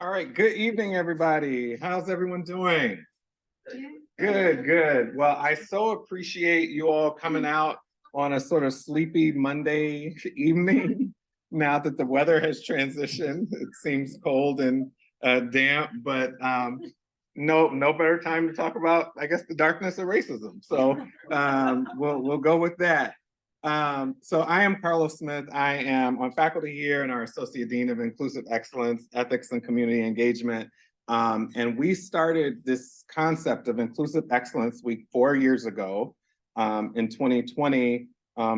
All right, good evening, everybody. How's everyone doing? Good, good. Well, I so appreciate you all coming out on a sort of sleepy Monday evening now that the weather has transitioned. It seems cold and damp, but no better time to talk about, I guess, the darkness of racism. So we'll go with that. So I am Carlos Smith. I am on faculty here and our Associate Dean of Inclusive Excellence, Ethics and Community Engagement. And we started this concept of Inclusive Excellence Week 4 years ago in 2020,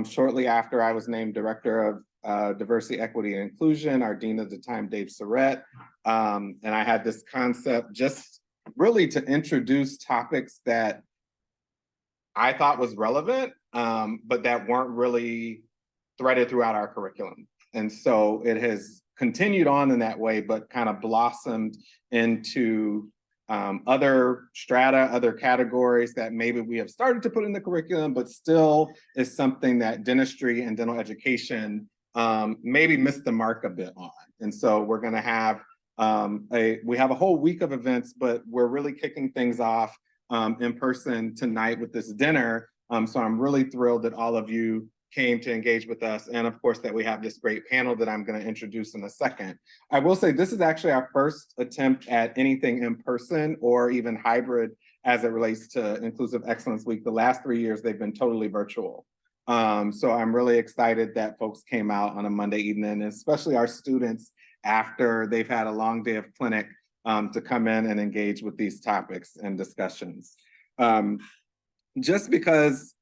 shortly after I was named Director of Diversity, Equity, and Inclusion, our Dean at the time, Dave Surrett. And I had this concept just really to introduce topics that I thought was relevant, but that weren't really threaded throughout our curriculum. And so it has continued on in that way, but kind of blossomed into other strata, other categories that maybe we have started to put in the curriculum, but still is something that dentistry and dental education maybe missed the mark a bit on. And so we're gonna have we have a whole week of events, but we're really kicking things off in person tonight with this dinner. So I'm really thrilled that all of you came to engage with us. And of course that we have this great panel that I'm gonna introduce in a second. I will say this is actually our first attempt at anything in person or even hybrid as it relates to Inclusive Excellence Week. The last 3 years, they've been totally virtual. So I'm really excited that folks came out on a Monday evening, and especially our students after they've had a long day of clinic to come in and engage with these topics and discussions. Just because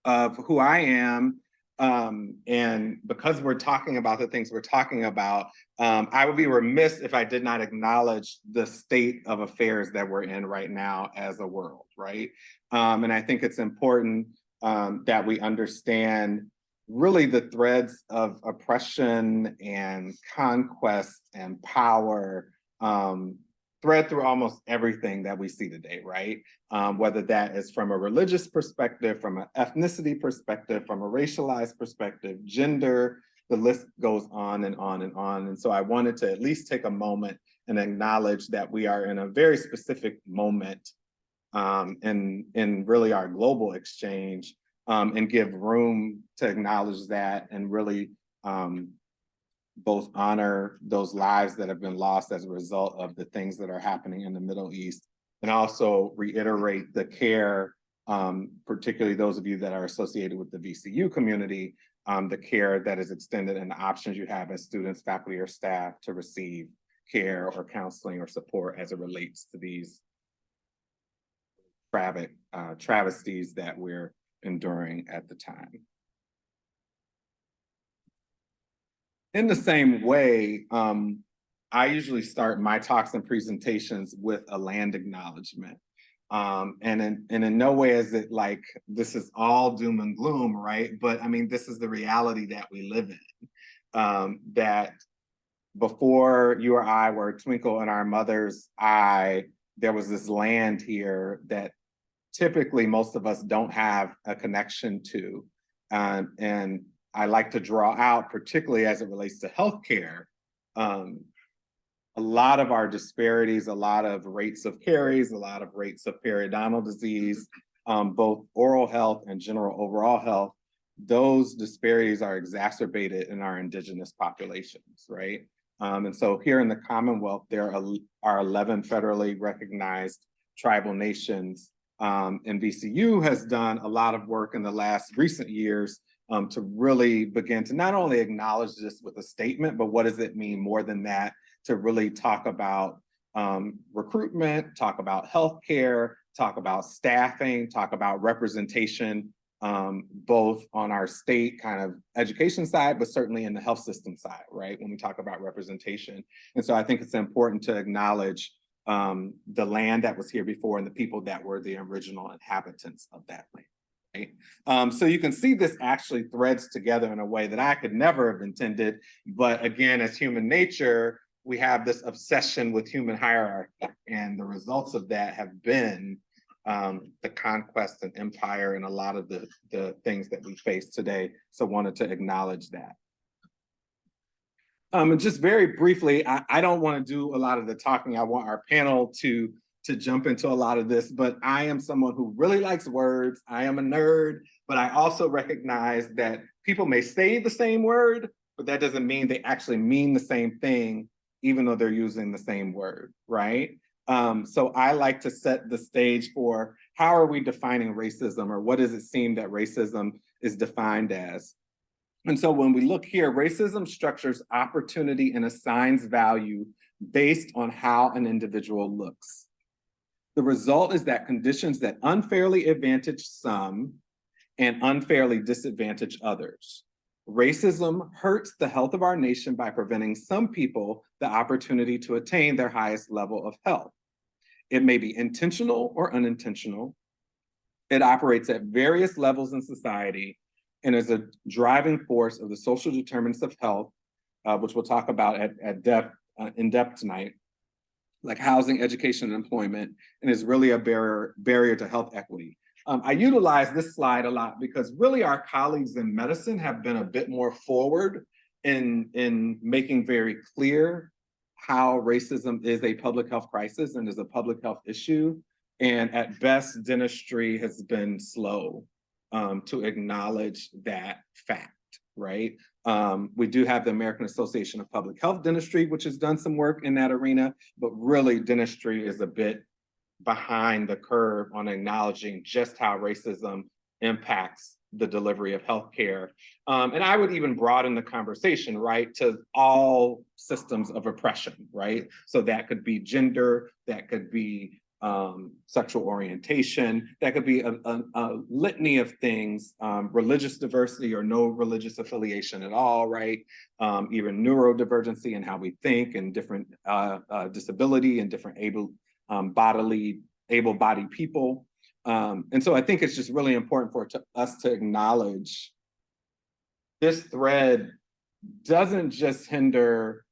of who I am, and because we're talking about the things we're talking about, I would be remiss if I did not acknowledge the state of affairs that we're in right now as a world, right? And I think it's important that we understand really the threads of oppression and conquest and power thread through almost everything that we see today, right? Whether that is from a religious perspective, from an ethnicity perspective, from a racialized perspective, gender, the list goes on and on and on. And so I wanted to at least take a moment and acknowledge that we are in a very specific moment in really our global exchange, and give room to acknowledge that and really both honor those lives that have been lost as a result of the things that are happening in the Middle East, and also reiterate the care, particularly those of you that are associated with the VCU community, the care that is extended and the options you have as students, faculty, or staff to receive care or counseling or support as it relates to these travesties that we're enduring at the time. In the same way, I usually start my talks and presentations with a land acknowledgement. And in no way is it like this is all doom and gloom, right? But I mean, this is the reality that we live in. That before you or I were a twinkle in our mother's eye, there was this land here that typically most of us don't have a connection to. And I like to draw out, particularly as it relates to healthcare, a lot of our disparities, a lot of rates of caries, a lot of rates of periodontal disease, both oral health and general overall health, those disparities are exacerbated in our indigenous populations, right? And so here in the Commonwealth, there are 11 federally recognized tribal nations. And VCU has done a lot of work in the last recent years to really begin to not only acknowledge this with a statement, but what does it mean more than that, to really talk about recruitment, talk about healthcare, talk about staffing, talk about representation, both on our state kind of education side, but certainly in the health system side, right? When we talk about representation. And so I think it's important to acknowledge the land that was here before and the people that were the original inhabitants of that land. Right? So you can see this actually threads together in a way that I could never have intended. But again, as human nature, we have this obsession with human hierarchy. And the results of that have been the conquest and empire and a lot of the things that we face today. So wanted to acknowledge that. And just very briefly, I don't want to do a lot of the talking. I want our panel to jump into a lot of this, but I am someone who really likes words. I am a nerd, but I also recognize that people may say the same word, but that doesn't mean they actually mean the same thing, even though they're using the same word, right? So I like to set the stage for how are we defining racism, or what does it seem that racism is defined as? And so when we look here, racism structures opportunity and assigns value based on how an individual looks. The result is that conditions that unfairly advantage some and unfairly disadvantage others. Racism hurts the health of our nation by preventing some people the opportunity to attain their highest level of health. It may be intentional or unintentional. It operates at various levels in society and is a driving force of the social determinants of health, which we'll talk about in depth tonight, like housing, education, and employment, and is really a barrier to health equity. I utilize this slide a lot because really our colleagues in medicine have been a bit more forward in making very clear how racism is a public health crisis and is a public health issue. And at best, dentistry has been slow to acknowledge that fact, right? We do have the American Association of Public Health Dentistry, which has done some work in that arena, but really dentistry is a bit behind the curve on acknowledging just how racism impacts the delivery of healthcare. And I would even broaden the conversation, right, to all systems of oppression, right? So that could be gender, that could be sexual orientation, that could be a litany of things, religious diversity or no religious affiliation at all, right? Even neurodivergency and how we think, and different disability and different able-bodied people. And so I think it's just really important for us to acknowledge this thread doesn't just hinder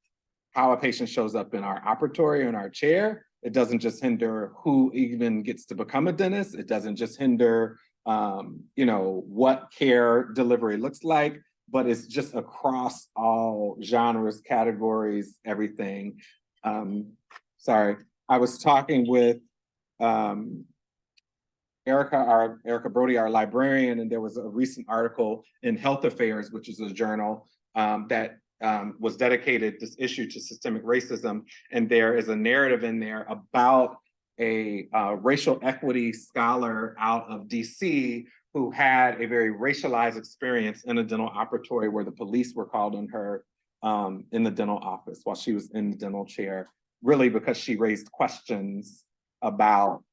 how a patient shows up in our operatory or in our chair. It doesn't just hinder who even gets to become a dentist. It doesn't just hinder, what care delivery looks like, but it's just across all genres, categories, everything. Sorry, I was talking with Erica Brody, our librarian, and there was a recent article in Health Affairs, which is a journal that was dedicated this issue to systemic racism. And there is a narrative in there about a racial equity scholar out of DC who had a very racialized experience in a dental operatory where the police were called on her in the dental office while she was in the dental chair, really because she raised questions about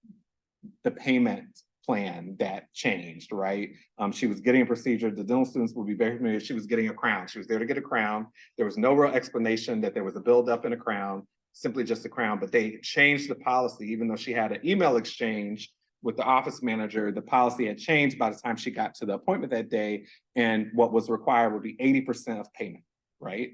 the payment plan that changed, right? She was getting a procedure. The dental students will be very familiar. She was getting a crown. She was there to get a crown. There was no real explanation that there was a buildup in a crown, simply just a crown, but they changed the policy. Even though she had an email exchange with the office manager, the policy had changed by the time she got to the appointment that day, and what was required would be 80% of payment, right?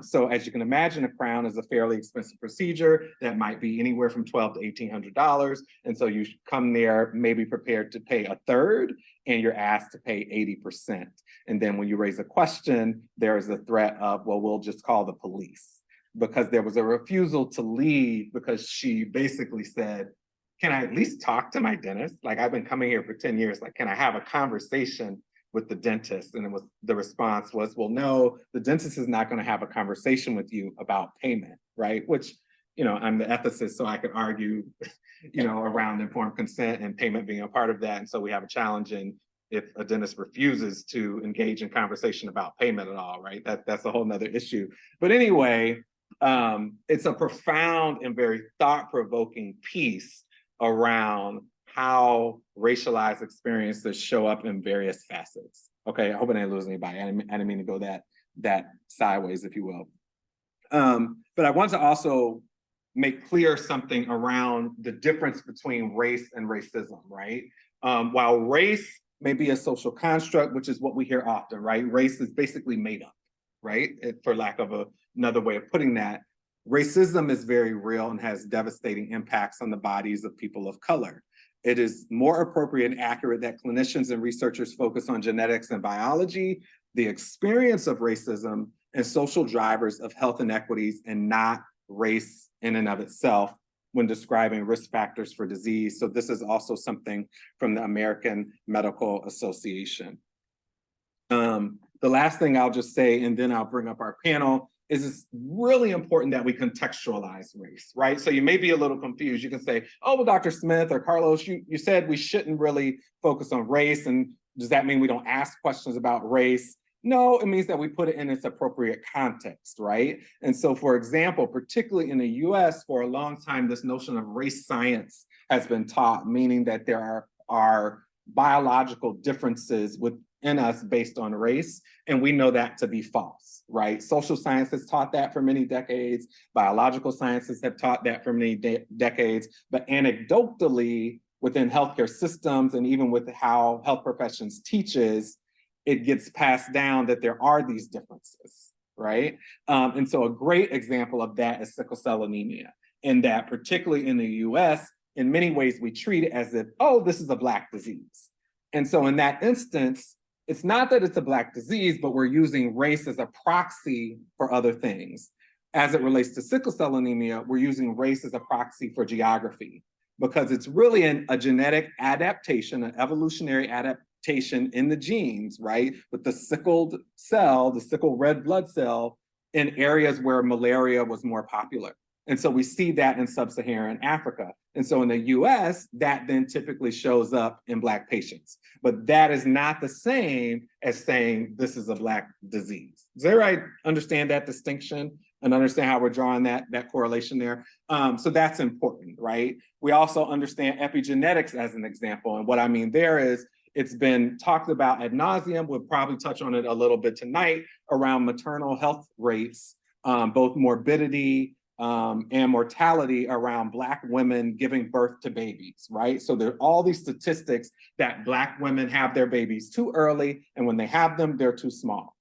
So as you can imagine, a crown is a fairly expensive procedure that might be anywhere from $1,200 to $1,800. And so you come there maybe prepared to pay a third, and you're asked to pay 80%. And then when you raise a question, there is a threat of, well, we'll just call the police, because there was a refusal to leave because she basically said, can I at least talk to my dentist? Like, I've been coming here for 10 years. Like, can I have a conversation with the dentist? And the response was, well, no, the dentist is not going to have a conversation with you about payment, right? Which, I'm the ethicist, so I could argue, around informed consent and payment being a part of that. And so we have a challenge in if a dentist refuses to engage in conversation about payment at all, right? That's a whole nother issue. But anyway, it's a profound and very thought-provoking piece around how racialized experiences show up in various facets. Okay, I hope I didn't lose anybody. I didn't mean to go that sideways, if you will. But I want to also make clear something around the difference between race and racism, right? While race may be a social construct, which is what we hear often, right? Race is basically made up, right? For lack of another way of putting that. Racism is very real and has devastating impacts on the bodies of people of color. It is more appropriate and accurate that clinicians and researchers focus on genetics and biology, the experience of racism, and social drivers of health inequities and not race in and of itself when describing risk factors for disease. So this is also something from the American Medical Association. The last thing I'll just say, and then I'll bring up our panel, is it's really important that we contextualize race, right? So you may be a little confused. You can say, oh, well, Dr. Smith or Carlos, you said we shouldn't really focus on race. And does that mean we don't ask questions about race? No, it means that we put it in its appropriate context, right? And so, for example, particularly in the US, for a long time, this notion of race science has been taught, meaning that there are biological differences within us based on race, and we know that to be false, right? Social science has taught that for many decades, biological sciences have taught that for many decades, but anecdotally, within healthcare systems and even with how health professions teaches, it gets passed down that there are these differences, right? And so a great example of that is sickle cell anemia, in that particularly in the US, in many ways we treat it as if, oh, this is a Black disease. And so in that instance, it's not that it's a Black disease, but we're using race as a proxy for other things. As it relates to sickle cell anemia, we're using race as a proxy for geography, because it's really a genetic adaptation, an evolutionary adaptation in the genes, right? With the sickled cell, the sickle red blood cell, in areas where malaria was more popular. And so we see that in sub-Saharan Africa. And so in the US, that then typically shows up in Black patients. But that is not the same as saying this is a Black disease. Does everybody understand that distinction and understand how we're drawing that correlation there? So that's important, right? We also understand epigenetics as an example. And what I mean there is, it's been talked about ad nauseum. We'll probably touch on it a little bit tonight around maternal health rates, both morbidity and mortality around Black women giving birth to babies, right? So there are all these statistics that Black women have their babies too early, and when they have them, they're too small.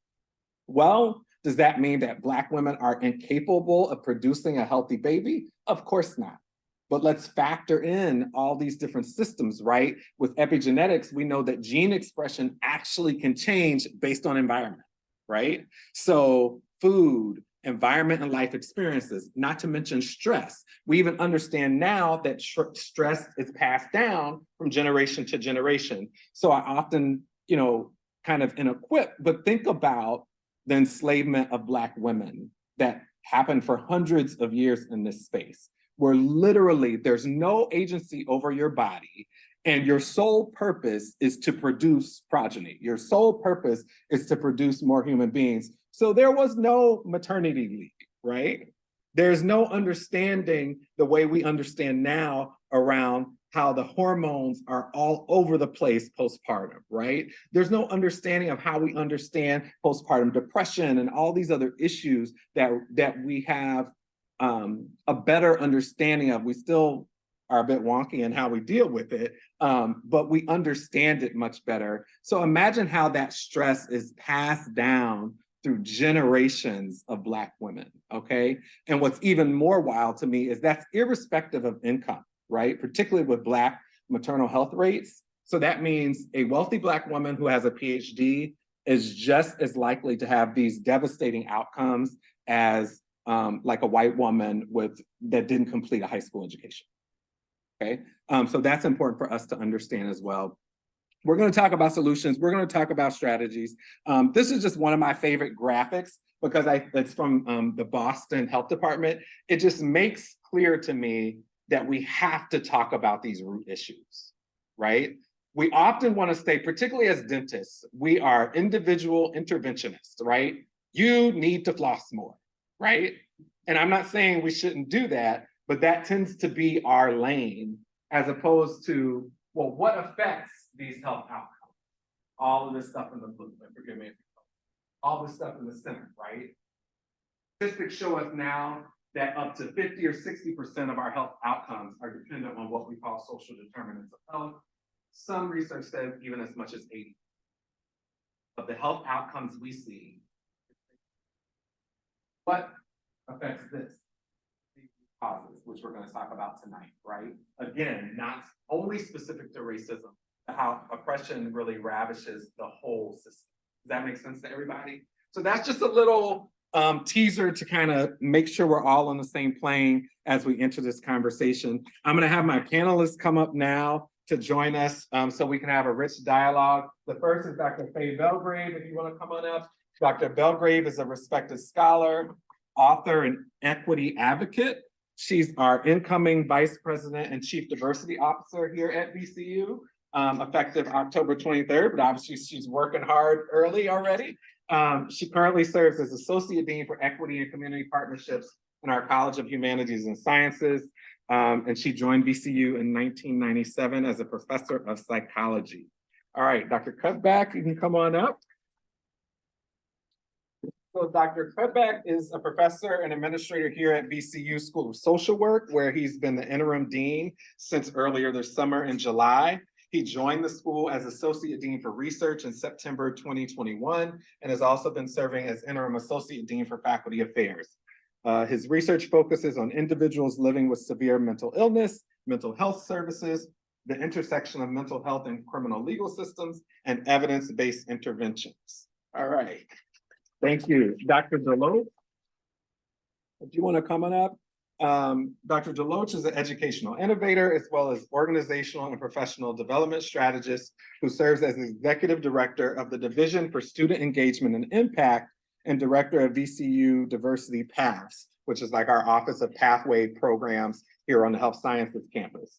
Well, does that mean that Black women are incapable of producing a healthy baby? Of course not. But let's factor in all these different systems, right? With epigenetics, we know that gene expression actually can change based on environment, right? So food, environment, and life experiences, not to mention stress. We even understand now that stress is passed down from generation to generation. So I often, kind of inequip, but think about the enslavement of Black women that happened for hundreds of years in this space, where literally there's no agency over your body and your sole purpose is to produce progeny. Your sole purpose is to produce more human beings. So there was no maternity leave, right? There's no understanding the way we understand now around how the hormones are all over the place postpartum, right? There's no understanding of how we understand postpartum depression and all these other issues that we have a better understanding of. We still are a bit wonky in how we deal with it, but we understand it much better. So imagine how that stress is passed down through generations of Black women, okay? And what's even more wild to me is that's irrespective of income, right? Particularly with Black maternal health rates. So that means a wealthy Black woman who has a PhD is just as likely to have these devastating outcomes as like a white woman that didn't complete a high school education, okay? So that's important for us to understand as well. We're gonna talk about solutions. We're gonna talk about strategies. This is just one of my favorite graphics because it's from the Boston Health Department. It just makes clear to me that we have to talk about these root issues, right? We often wanna stay, particularly as dentists, we are individual interventionists, right? You need to floss more, right? And I'm not saying we shouldn't do that, but that tends to be our lane as opposed to, well, what affects these health outcomes? All of this stuff in the blue, forgive me, all this stuff in the center, right? Statistics show us now that up to 50 or 60% of our health outcomes are dependent on what we call social determinants of health. Some research says even as much as 80. Of the health outcomes we see, what affects this? These causes, which we're going to talk about tonight, right? Again, not only specific to racism, but how oppression really ravishes the whole system. Does that make sense to everybody? So that's just a little teaser to kind of make sure we're all on the same plane as we enter this conversation. I'm going to have my panelists come up now to join us so we can have a rich dialogue. The first is Dr. Faye Belgrave, if you want to come on up. Dr. Belgrave is a respected scholar, author, and equity advocate. She's our incoming Vice President and Chief Diversity Officer here at VCU, effective October 23rd, but obviously she's working hard early already. She currently serves as Associate Dean for Equity and Community Partnerships in our College of Humanities and Sciences, and she joined VCU in 1997 as a professor of psychology. All right, Dr. Cuddeback, you can come on up. So Dr. Cuddeback is a professor and administrator here at VCU School of Social Work, where he's been the interim dean since earlier this summer in July. He joined the school as Associate Dean for Research in September 2021, and has also been serving as Interim Associate Dean for Faculty Affairs. His research focuses on individuals living with severe mental illness, mental health services, the intersection of mental health and criminal legal systems, and evidence-based interventions. All right. Thank you. Dr. DeLoach, do you want to come on up? Dr. DeLoach is an educational innovator as well as organizational and professional development strategist who serves as executive director of the Division for Student Engagement and Impact and director of VCU Diversity Paths, which is like our Office of Pathway Programs here on the Health Sciences campus,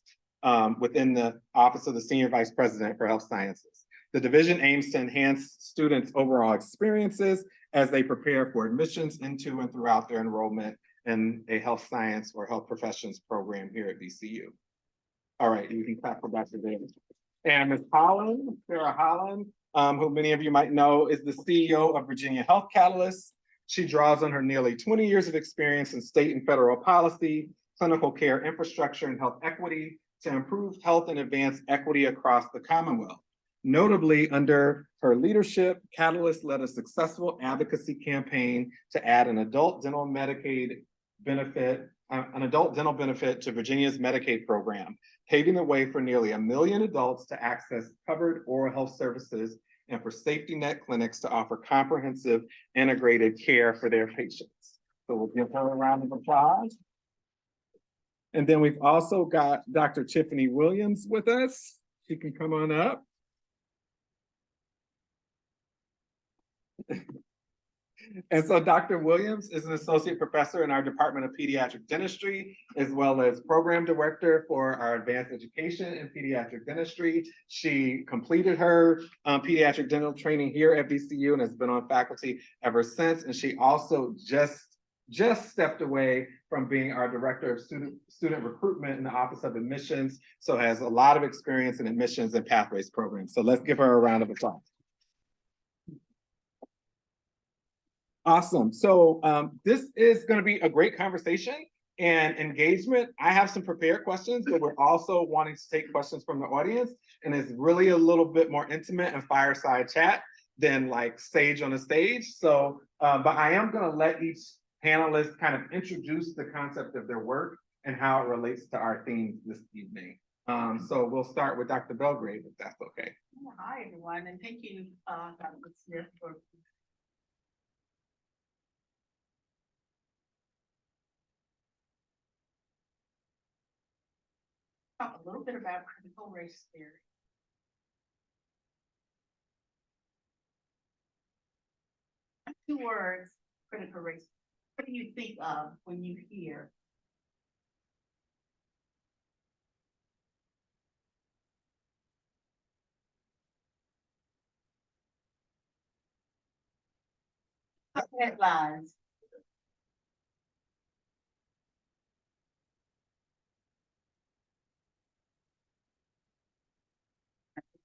within the Office of the Senior Vice President for Health Sciences. The division aims to enhance students' overall experiences as they prepare for admissions into and throughout their enrollment in a health science or health professions program here at VCU. All right, you can clap for Dr. Davis. And Ms. Holland, Sarah Holland, who many of you might know, is the CEO of Virginia Health Catalyst. She draws on her nearly 20 years of experience in state and federal policy, clinical care infrastructure, and health equity to improve health and advance equity across the Commonwealth. Notably, under her leadership, Catalyst led a successful advocacy campaign to add an adult dental benefit to Virginia's Medicaid program, paving the way for nearly 1 million adults to access covered oral health services and for safety net clinics to offer comprehensive integrated care for their patients. So we'll give her a round of applause. And then we've also got Dr. Tiffany Williams with us. She can come on up. And so Dr. Williams is an associate professor in our Department of Pediatric Dentistry, as well as program director for our advanced education in pediatric dentistry. She completed her pediatric dental training here at VCU and has been on faculty ever since. And she also just stepped away from being our director of student recruitment in the Office of Admissions, so has a lot of experience in admissions and pathways programs. So let's give her a round of applause. Awesome. So this is going to be a great conversation and engagement. I have some prepared questions, but we're also wanting to take questions from the audience. And it's really a little bit more intimate and fireside chat than like sage on a stage. So, but I am going to let each panelist kind of introduce the concept of their work and how it relates to our themes this evening. So we'll start with Dr. Belgrave, if that's okay. Hi, everyone, and thank you, Dr. Smith, for talk a little bit about critical race theory. Two words, critical race. What do you think of when you hear? Headlines.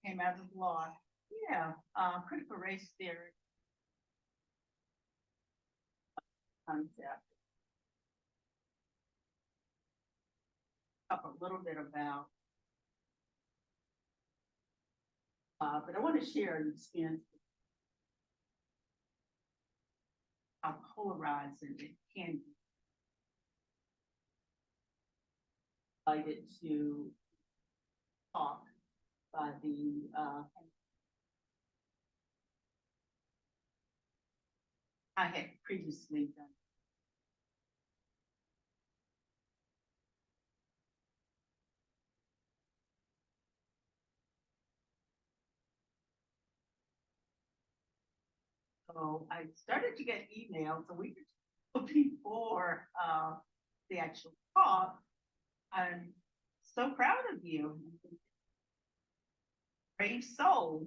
Came out of law. Yeah, critical race theory concept. Talk a little bit about, but I want to share an experience how polarizing it can be. Invited to talk by the I had previously done. So I started to get emails a week or two before the actual talk. I'm so proud of you. Brave soul.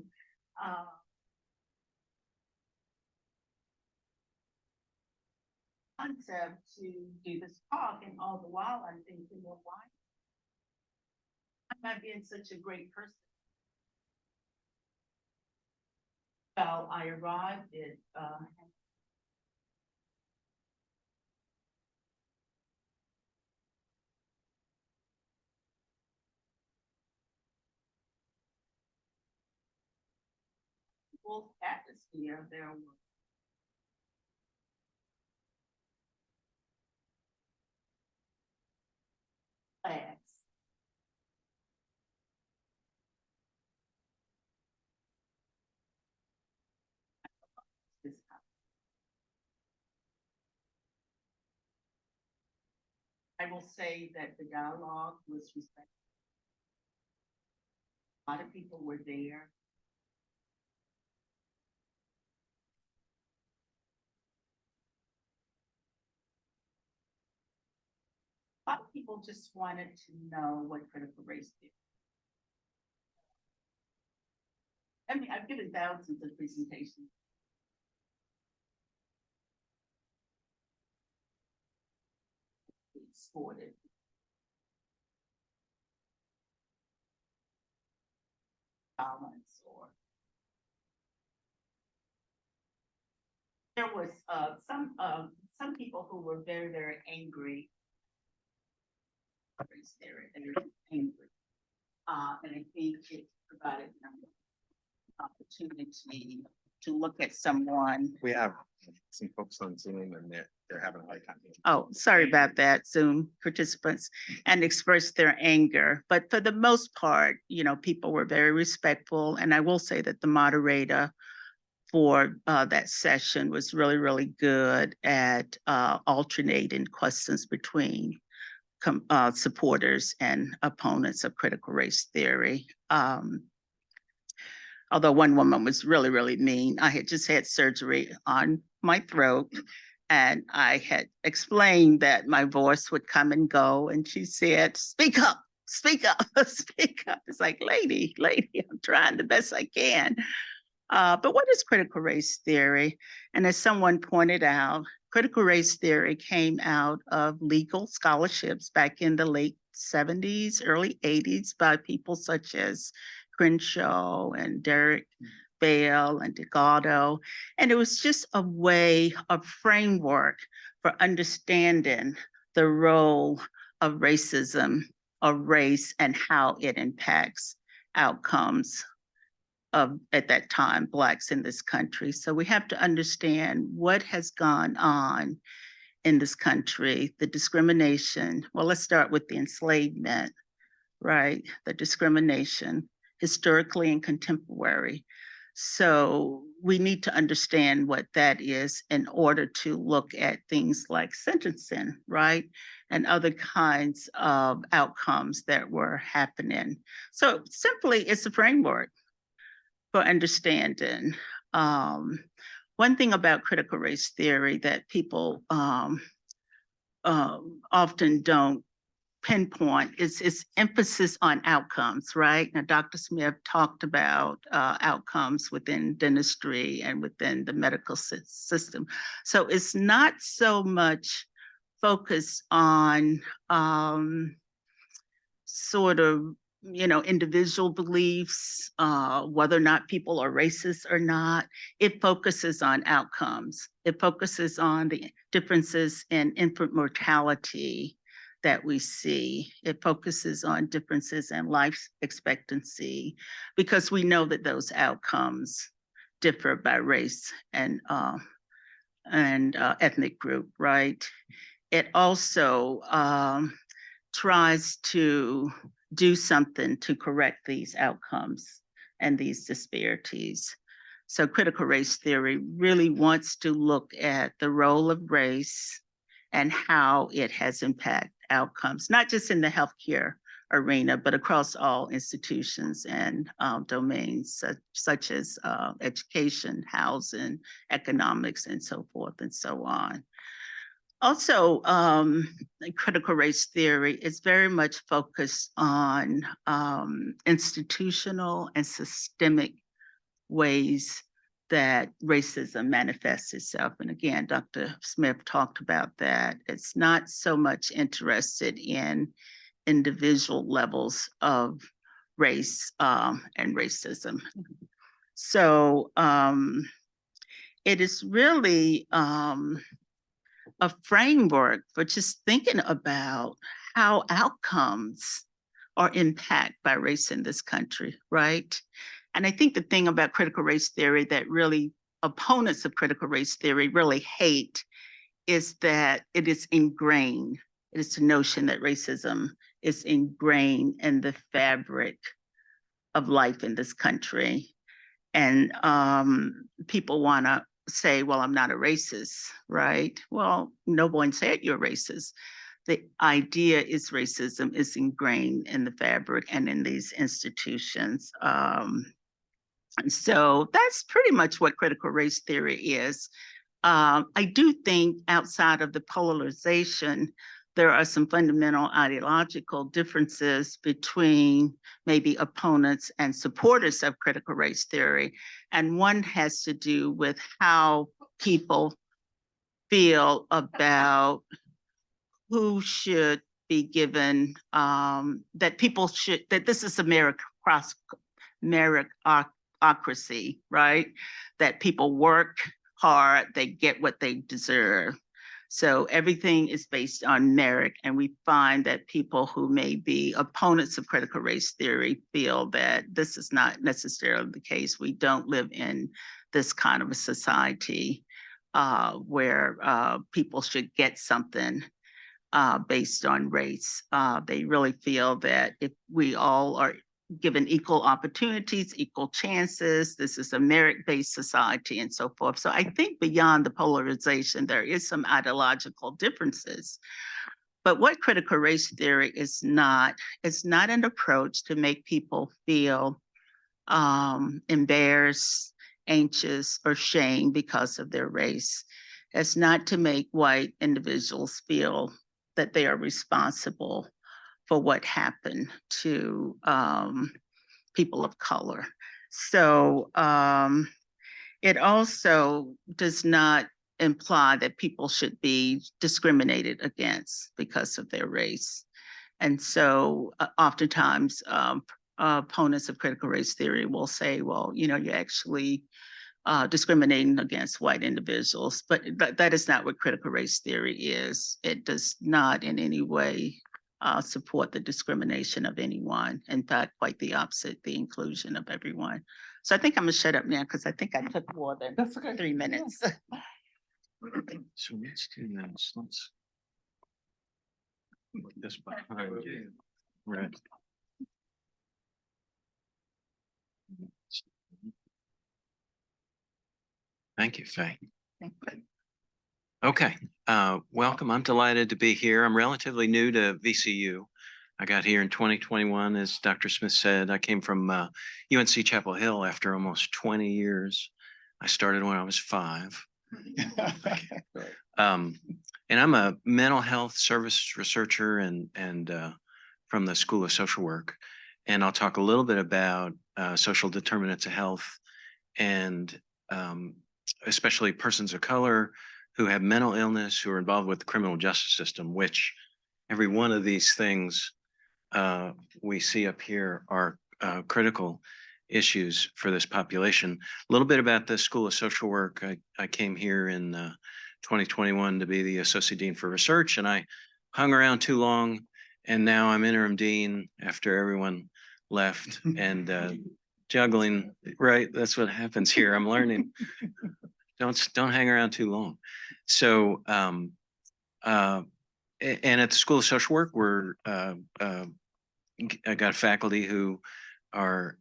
Concept to do this talk, and all the while I'm thinking, well, why am I being such a great person? So I arrived at full atmosphere. There were flags. This I will say that the dialogue was respectful. A lot of people were there. A lot of people just wanted to know what critical race is. I mean, I've given thousands of presentations. Exported. Violence or there was some people who were very, very angry. They were angry. And I think it provided them opportunity to look at someone. We have some folks on Zoom and they're having a hard time. Oh, sorry about that, Zoom participants, and express their anger. But for the most part, you know, people were very respectful. And I will say that the moderator for that session was really, really good at alternating questions between supporters and opponents of critical race theory. Although one woman was really, really mean. I had just had surgery on my throat, and I had explained that my voice would come and go, and she said, speak up, speak up, speak up. It's like, lady, I'm trying the best I can. But what is critical race theory? And as someone pointed out, critical race theory came out of legal scholarships back in the late 70s, early 80s by people such as Crenshaw and Derek Bale and Delgado. And it was just a way, a framework for understanding the role of racism, of race, and how it impacts outcomes of, at that time, Blacks in this country. So we have to understand what has gone on in this country, the discrimination. Well, let's start with the enslavement, right? The discrimination, historically and contemporary. So we need to understand what that is in order to look at things like sentencing, right? And other kinds of outcomes that were happening. So simply, it's a framework for understanding. One thing about critical race theory that people often don't pinpoint is its emphasis on outcomes, right? Now, Dr. Smith talked about outcomes within dentistry and within the medical system. So it's not so much focused on sort of, you know, individual beliefs, whether or not people are racist or not. It focuses on outcomes. It focuses on the differences in infant mortality that we see. It focuses on differences in life expectancy, because we know that those outcomes differ by race and ethnic group, right? It also tries to do something to correct these outcomes and these disparities. So critical race theory really wants to look at the role of race and how it has impacted outcomes, not just in the healthcare arena, but across all institutions and domains such as education, housing, economics, and so forth and so on. Also, critical race theory is very much focused on institutional and systemic ways that racism manifests itself. And again, Dr. Smith talked about that. It's not so much interested in individual levels of race and racism. So it is really a framework for just thinking about how outcomes are impacted by race in this country, right? And I think the thing about critical race theory that really opponents of critical race theory really hate is that it is ingrained. It is the notion that racism is ingrained in the fabric of life in this country. And people want to say, well, I'm not a racist, right? Well, no one said you're racist. The idea is racism is ingrained in the fabric and in these institutions. So that's pretty much what critical race theory is. I do think outside of the polarization, there are some fundamental ideological differences between maybe opponents and supporters of critical race theory. And one has to do with how people feel about who should be given, that people should, that this is a meritocracy, right? That people work hard, they get what they deserve. So everything is based on merit. And we find that people who may be opponents of critical race theory feel that this is not necessarily the case. We don't live in this kind of a society where people should get something based on race. They really feel that if we all are given equal opportunities, equal chances, this is a merit-based society and so forth. So I think beyond the polarization, there is some ideological differences. But what critical race theory is not an approach to make people feel embarrassed, anxious, or shamed because of their race. It's not to make white individuals feel that they are responsible for what happened to people of color. So it also does not imply that people should be discriminated against because of their race. And so oftentimes opponents of critical race theory will say, well, you know, you're actually discriminating against white individuals, but that is not what critical race theory is. It does not in any way support the discrimination of anyone. In fact, quite the opposite, the inclusion of everyone. So I think I'm gonna shut up now because I think I took more than 3 minutes. So let's do this. Let's put this behind you. Right. Thank you, Faye. Okay, welcome. I'm delighted to be here. I'm relatively new to VCU. I got here in 2021, as Dr. Smith said. I came from UNC Chapel Hill after almost 20 years. I started when I was 5. And I'm a mental health service researcher and from the School of Social Work. And I'll talk a little bit about social determinants of health and especially persons of color who have mental illness, who are involved with the criminal justice system, which every one of these things we see up here are critical issues for this population. A little bit about the School of Social Work. I came here in 2021 to be the Associate Dean for Research, and I hung around too long, and now I'm interim dean after everyone left and juggling, right? That's what happens here. I'm learning. Don't hang around too long. So, and at the School of Social Work, I got faculty who are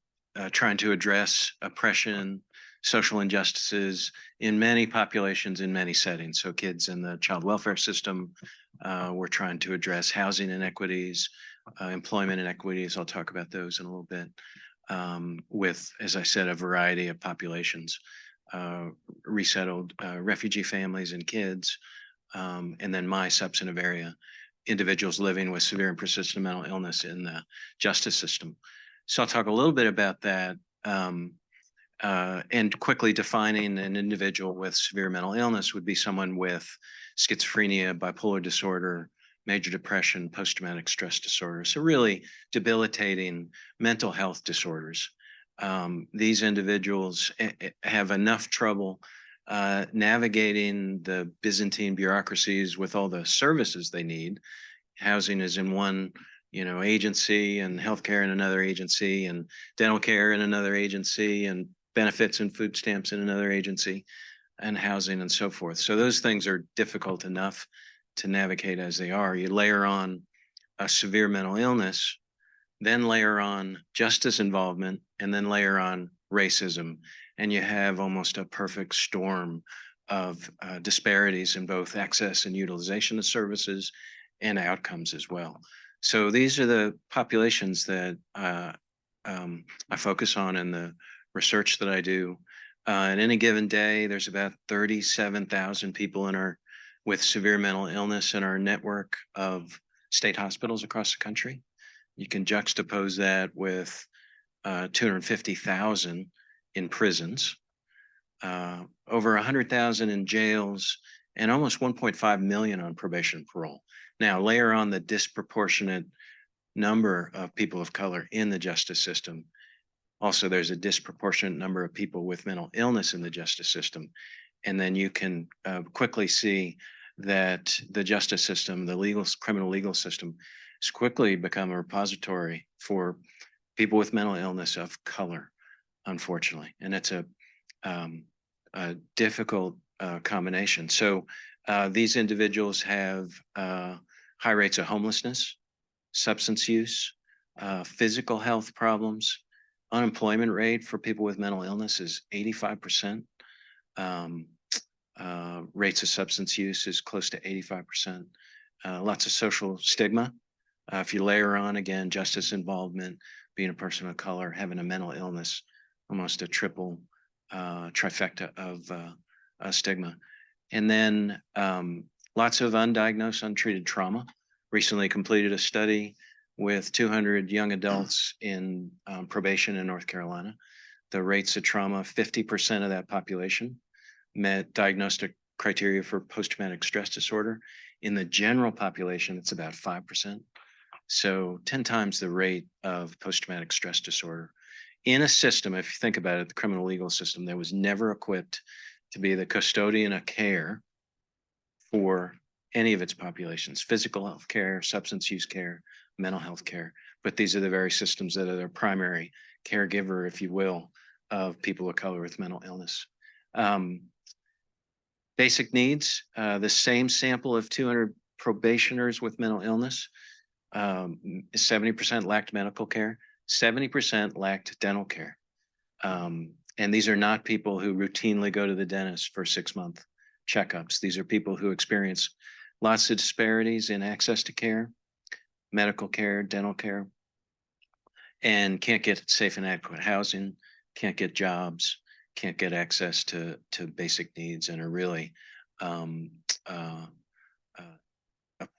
trying to address oppression, social injustices in many populations, in many settings. So kids in the child welfare system, we're trying to address housing inequities, employment inequities. I'll talk about those in a little bit. With, as I said, a variety of populations, resettled refugee families and kids, and then my substantive area, individuals living with severe and persistent mental illness in the justice system. So I'll talk a little bit about that, and quickly defining an individual with severe mental illness would be someone with schizophrenia, bipolar disorder, major depression, post-traumatic stress disorder. So really debilitating mental health disorders. These individuals have enough trouble navigating the Byzantine bureaucracies with all the services they need. Housing is in one, agency, and healthcare in another agency, and dental care in another agency, and benefits and food stamps in another agency, and housing and so forth. So those things are difficult enough to navigate as they are. You layer on a severe mental illness, then layer on justice involvement, and then layer on racism, and you have almost a perfect storm of disparities in both access and utilization of services and outcomes as well. So these are the populations that I focus on in the research that I do. In any given day, there's about 37,000 people with severe mental illness in our network of state hospitals across the country. You can juxtapose that with 250,000 in prisons, over 100,000 in jails, and almost 1.5 million on probation and parole. Now, layer on the disproportionate number of people of color in the justice system. Also, there's a disproportionate number of people with mental illness in the justice system. And then you can quickly see that the justice system, the criminal legal system, has quickly become a repository for people with mental illness of color, unfortunately. And it's a difficult combination. So these individuals have high rates of homelessness, substance use, physical health problems. Unemployment rate for people with mental illness is 85%. Rates of substance use is close to 85%. Lots of social stigma. If you layer on, again, justice involvement, being a person of color, having a mental illness, almost a triple trifecta of stigma. And then lots of undiagnosed, untreated trauma. Recently completed a study with 200 young adults in probation in North Carolina. The rates of trauma, 50% of that population met diagnostic criteria for post-traumatic stress disorder. In the general population, it's about 5%. So 10 times the rate of post-traumatic stress disorder in a system, if you think about it, the criminal legal system, that was never equipped to be the custodian of care for any of its populations, physical health care, substance use care, mental health care. But these are the very systems that are their primary caregiver, if you will, of people of color with mental illness. Basic needs, the same sample of 200 probationers with mental illness, 70% lacked medical care, 70% lacked dental care. And these are not people who routinely go to the dentist for 6-month checkups. These are people who experience lots of disparities in access to care, medical care, dental care, and can't get safe and adequate housing, can't get jobs, can't get access to basic needs, and are really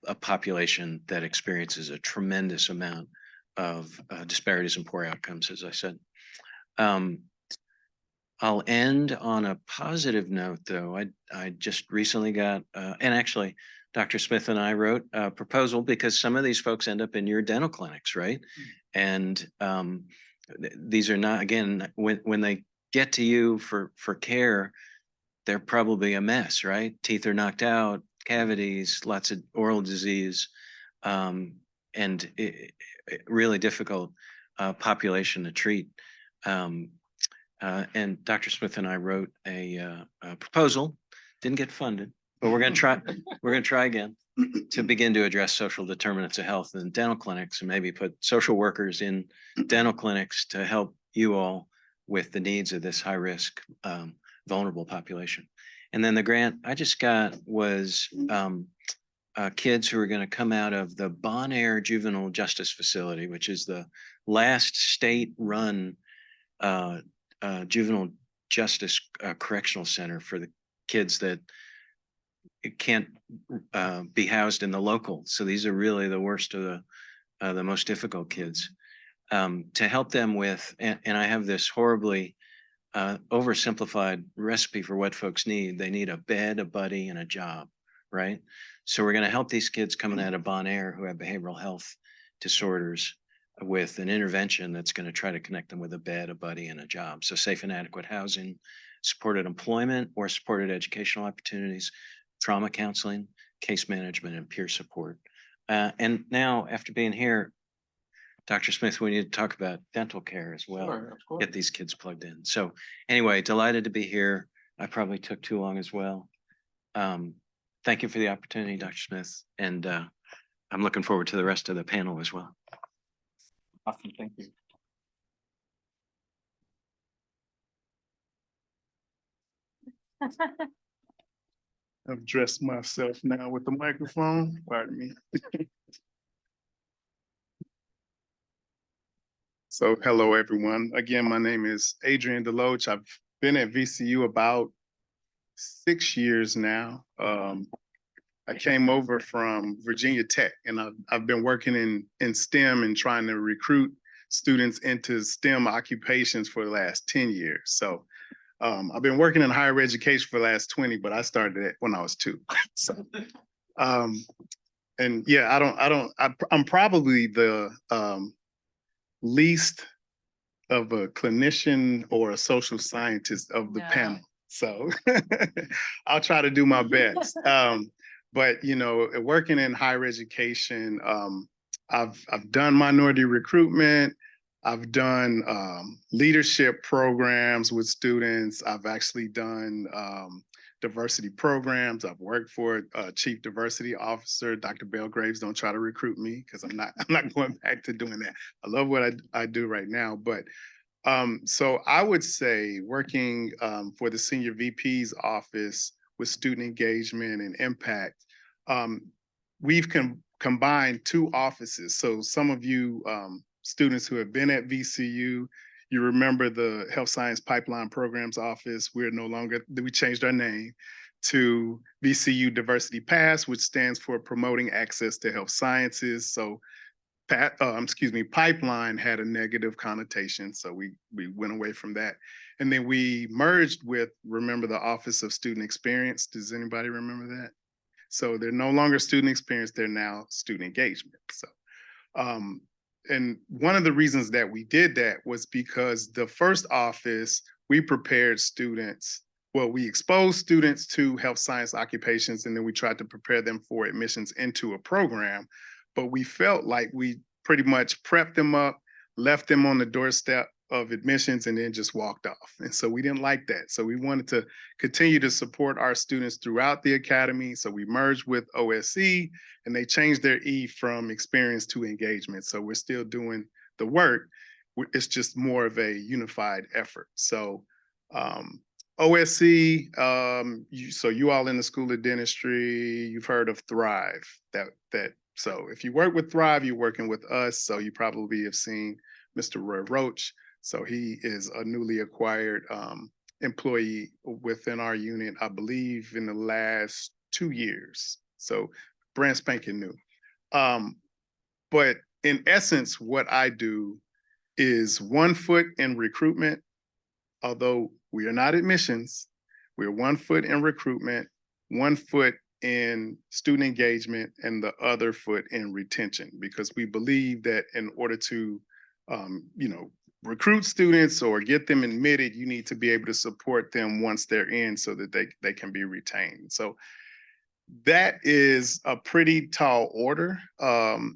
a population that experiences a tremendous amount of disparities and poor outcomes, as I said. I'll end on a positive note, though. I just recently got, and actually, Dr. Smith and I wrote a proposal because some of these folks end up in your dental clinics, right? And these are not, again, when they get to you for care, they're probably a mess, right? Teeth are knocked out, cavities, lots of oral disease, and really difficult population to treat. And Dr. Smith and I wrote a proposal, didn't get funded, but we're going to try. We're going to try again to begin to address social determinants of health in dental clinics, and maybe put social workers in dental clinics to help you all with the needs of this high-risk, vulnerable population. And then the grant I just got was kids who are going to come out of the Bon Air Juvenile Justice Facility, which is the last state-run juvenile justice correctional center for the kids that can't be housed in the local. So these are really the worst of the most difficult kids. To help them with, and I have this horribly oversimplified recipe for what folks need. They need a bed, a buddy, and a job, right? So we're going to help these kids coming out of Bon Air who have behavioral health disorders with an intervention that's going to try to connect them with a bed, a buddy, and a job. So safe and adequate housing, supported employment or supported educational opportunities, trauma counseling, case management, and peer support. And now, after being here, Dr. Smith, we need to talk about dental care as well. Sure, of course. Get these kids plugged in. So anyway, delighted to be here. I probably took too long as well. Thank you for the opportunity, Dr. Smith. And I'm looking forward to the rest of the panel as well. Awesome, thank you. I've dressed myself now with the microphone. Pardon me. So hello, everyone. Again, my name is Adrien DeLoach. I've been at VCU about 6 years now. I came over from Virginia Tech, and I've been working in STEM and trying to recruit students into STEM occupations for the last 10 years. So I've been working in higher education for the last 20, but I started it when I was 2. So, and yeah, I'm probably the least of a clinician or a social scientist of the panel. So I'll try to do my best. But you know, working in higher education, I've done minority recruitment. I've done leadership programs with students. I've actually done diversity programs. I've worked for a chief diversity officer. Dr. Belgraves, don't try to recruit me because I'm not going back to doing that. I love what I do right now. But so I would say working for the senior VP's office with student engagement and impact, we've combined 2 offices. So some of you students who have been at VCU, you remember the Health Science Pipeline Programs Office. We changed our name to VCU Diversity Pass, which stands for Promoting Access to Health Sciences. So pipeline had a negative connotation, so we went away from that. And then we merged with, remember, the Office of Student Experience. Does anybody remember that? So they're no longer student experience, they're now student engagement. So, and one of the reasons that we did that was because the first office, we prepared students, well, we exposed students to health science occupations, and then we tried to prepare them for admissions into a program. But we felt like we pretty much prepped them up, left them on the doorstep of admissions, and then just walked off. And so we didn't like that. So we wanted to continue to support our students throughout the academy. So we merged with OSE, and they changed their E from experience to engagement. So we're still doing the work. It's just more of a unified effort. So OSE, so you all in the School of Dentistry, you've heard of Thrive. So if you work with Thrive, you're working with us. So you probably have seen Mr. Roy Roach. So he is a newly acquired employee within our unit, I believe in the last 2 years. So brand spanking new. But in essence, what I do is 1 foot in recruitment, although we are not admissions, we're 1 foot in recruitment, 1 foot in student engagement, and the other foot in retention, because we believe that in order to, recruit students or get them admitted, you need to be able to support them once they're in so that they can be retained. So that is a pretty tall order,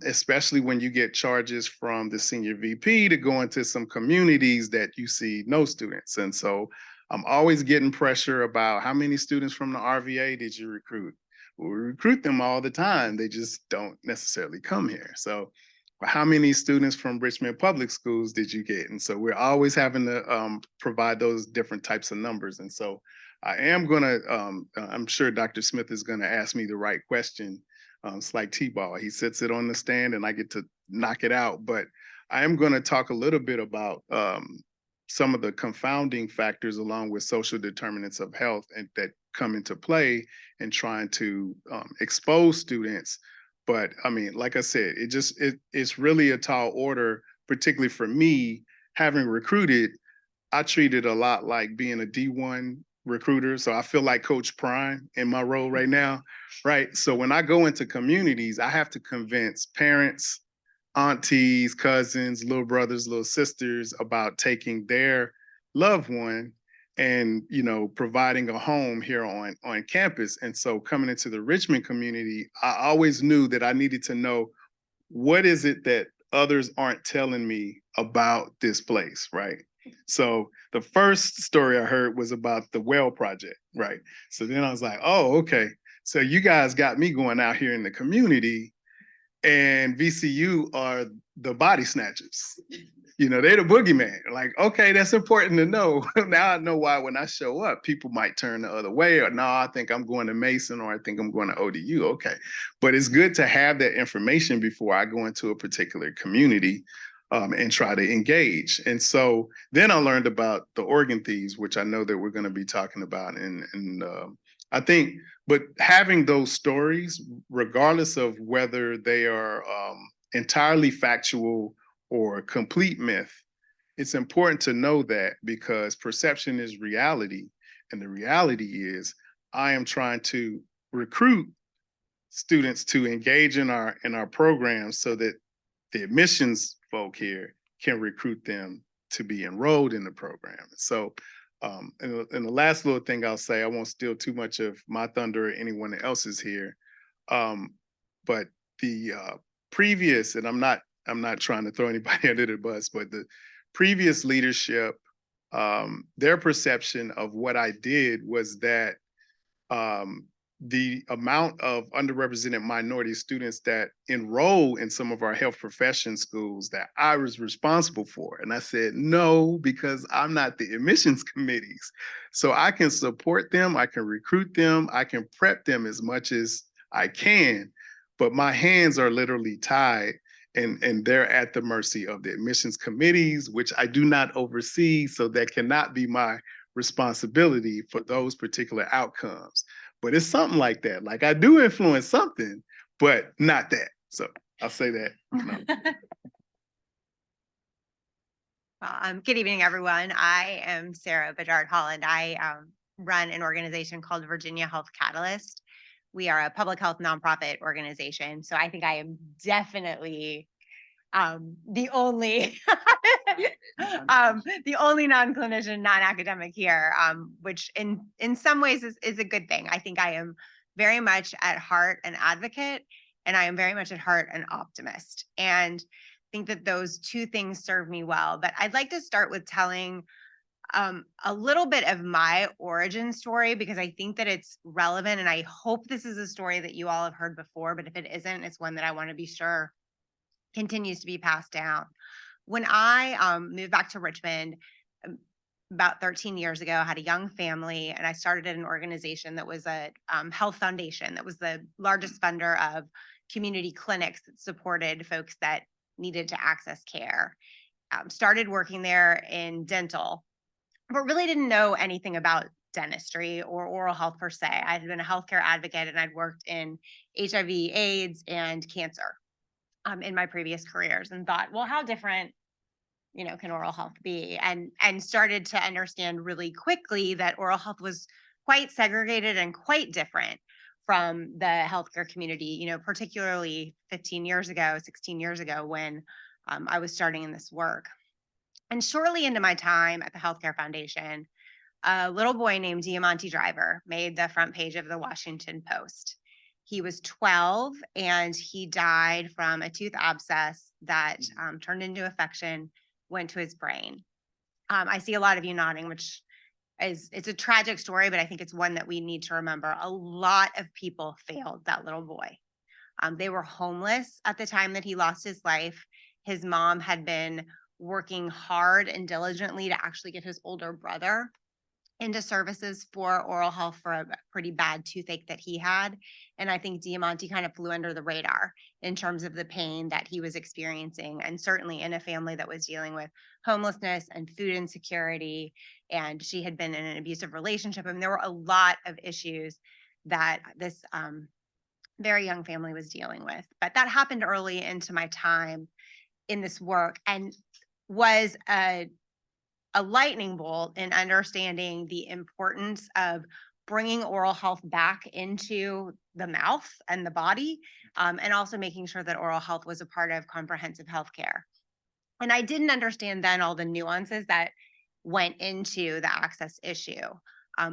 especially when you get charges from the senior VP to go into some communities that you see no students. And so I'm always getting pressure about how many students from the RVA did you recruit? Well, we recruit them all the time. They just don't necessarily come here. So well, how many students from Richmond Public Schools did you get? And so we're always having to provide those different types of numbers. And so I am gonna, I'm sure Dr. Smith is gonna ask me the right question. It's like T-ball. He sits it on the stand and I get to knock it out. But I am gonna talk a little bit about some of the confounding factors along with social determinants of health and that come into play in trying to expose students. But I mean, like I said, it's really a tall order, particularly for me, having recruited. I treat it a lot like being a D1 recruiter. So I feel like Coach Prime in my role right now, right? So when I go into communities, I have to convince parents, aunties, cousins, little brothers, little sisters about taking their loved one and, you know, providing a home here on campus. And so coming into the Richmond community, I always knew that I needed to know what is it that others aren't telling me about this place, right? So the first story I heard was about the well project, right? So then I was like, oh, okay. So you guys got me going out here in the community, and VCU are the body snatchers. You know, they're the boogeyman. Like, okay, that's important to know. Now I know why when I show up, people might turn the other way, or no, I think I'm going to Mason, or I think I'm going to ODU. Okay. But it's good to have that information before I go into a particular community and try to engage. And so then I learned about the Organ Thieves, which I know that we're going to be talking about. And I think, but having those stories, regardless of whether they are entirely factual or complete myth, it's important to know that, because perception is reality. And the reality is I am trying to recruit students to engage in our programs so that the admissions folk here can recruit them to be enrolled in the program. So and the last little thing I'll say, I won't steal too much of my thunder or anyone else's here. But the previous, and I'm not trying to throw anybody under the bus, but the previous leadership, their perception of what I did was that the amount of underrepresented minority students that enroll in some of our health profession schools that I was responsible for. And I said, no, because I'm not the admissions committees. So I can support them, I can recruit them, I can prep them as much as I can, but my hands are literally tied, and they're at the mercy of the admissions committees, which I do not oversee. So that cannot be my responsibility for those particular outcomes. But it's something like that. Like I do influence something, but not that. So I'll say that. No. Well, good evening, everyone. I am Sarah Bedard Holland. I run an organization called Virginia Health Catalyst. We are a public health nonprofit organization. So I think I am definitely the only the only non-clinician, non-academic here, which in some ways is a good thing. I think I am very much at heart an advocate, and I am very much at heart an optimist. And I think that those two things serve me well. But I'd like to start with telling a little bit of my origin story, because I think that it's relevant, and I hope this is a story that you all have heard before, but if it isn't, it's one that I want to be sure continues to be passed down. When I moved back to Richmond about 13 years ago, I had a young family, and I started an organization that was a health foundation that was the largest funder of community clinics that supported folks that needed to access care. Started working there in dental, but really didn't know anything about dentistry or oral health per se. I had been a healthcare advocate, and I'd worked in HIV, AIDS, and cancer in my previous careers, and thought, well, how different, can oral health be? And started to understand really quickly that oral health was quite segregated and quite different from the healthcare community, particularly 16 years ago when I was starting in this work. And shortly into my time at the Healthcare Foundation, a little boy named Diamante Driver made the front page of the Washington Post. He was 12, and he died from a tooth abscess that turned into infection, went to his brain. I see a lot of you nodding, which it's a tragic story, but I think it's one that we need to remember. A lot of people failed that little boy. They were homeless at the time that he lost his life. His mom had been working hard and diligently to actually get his older brother into services for oral health for a pretty bad toothache that he had. And I think Diamante kind of flew under the radar in terms of the pain that he was experiencing. And certainly in a family that was dealing with homelessness and food insecurity. And she had been in an abusive relationship. I mean, there were a lot of issues that this very young family was dealing with. But that happened early into my time in this work and was a lightning bolt in understanding the importance of bringing oral health back into the mouth and the body, and also making sure that oral health was a part of comprehensive healthcare. And I didn't understand then all the nuances that went into the access issue.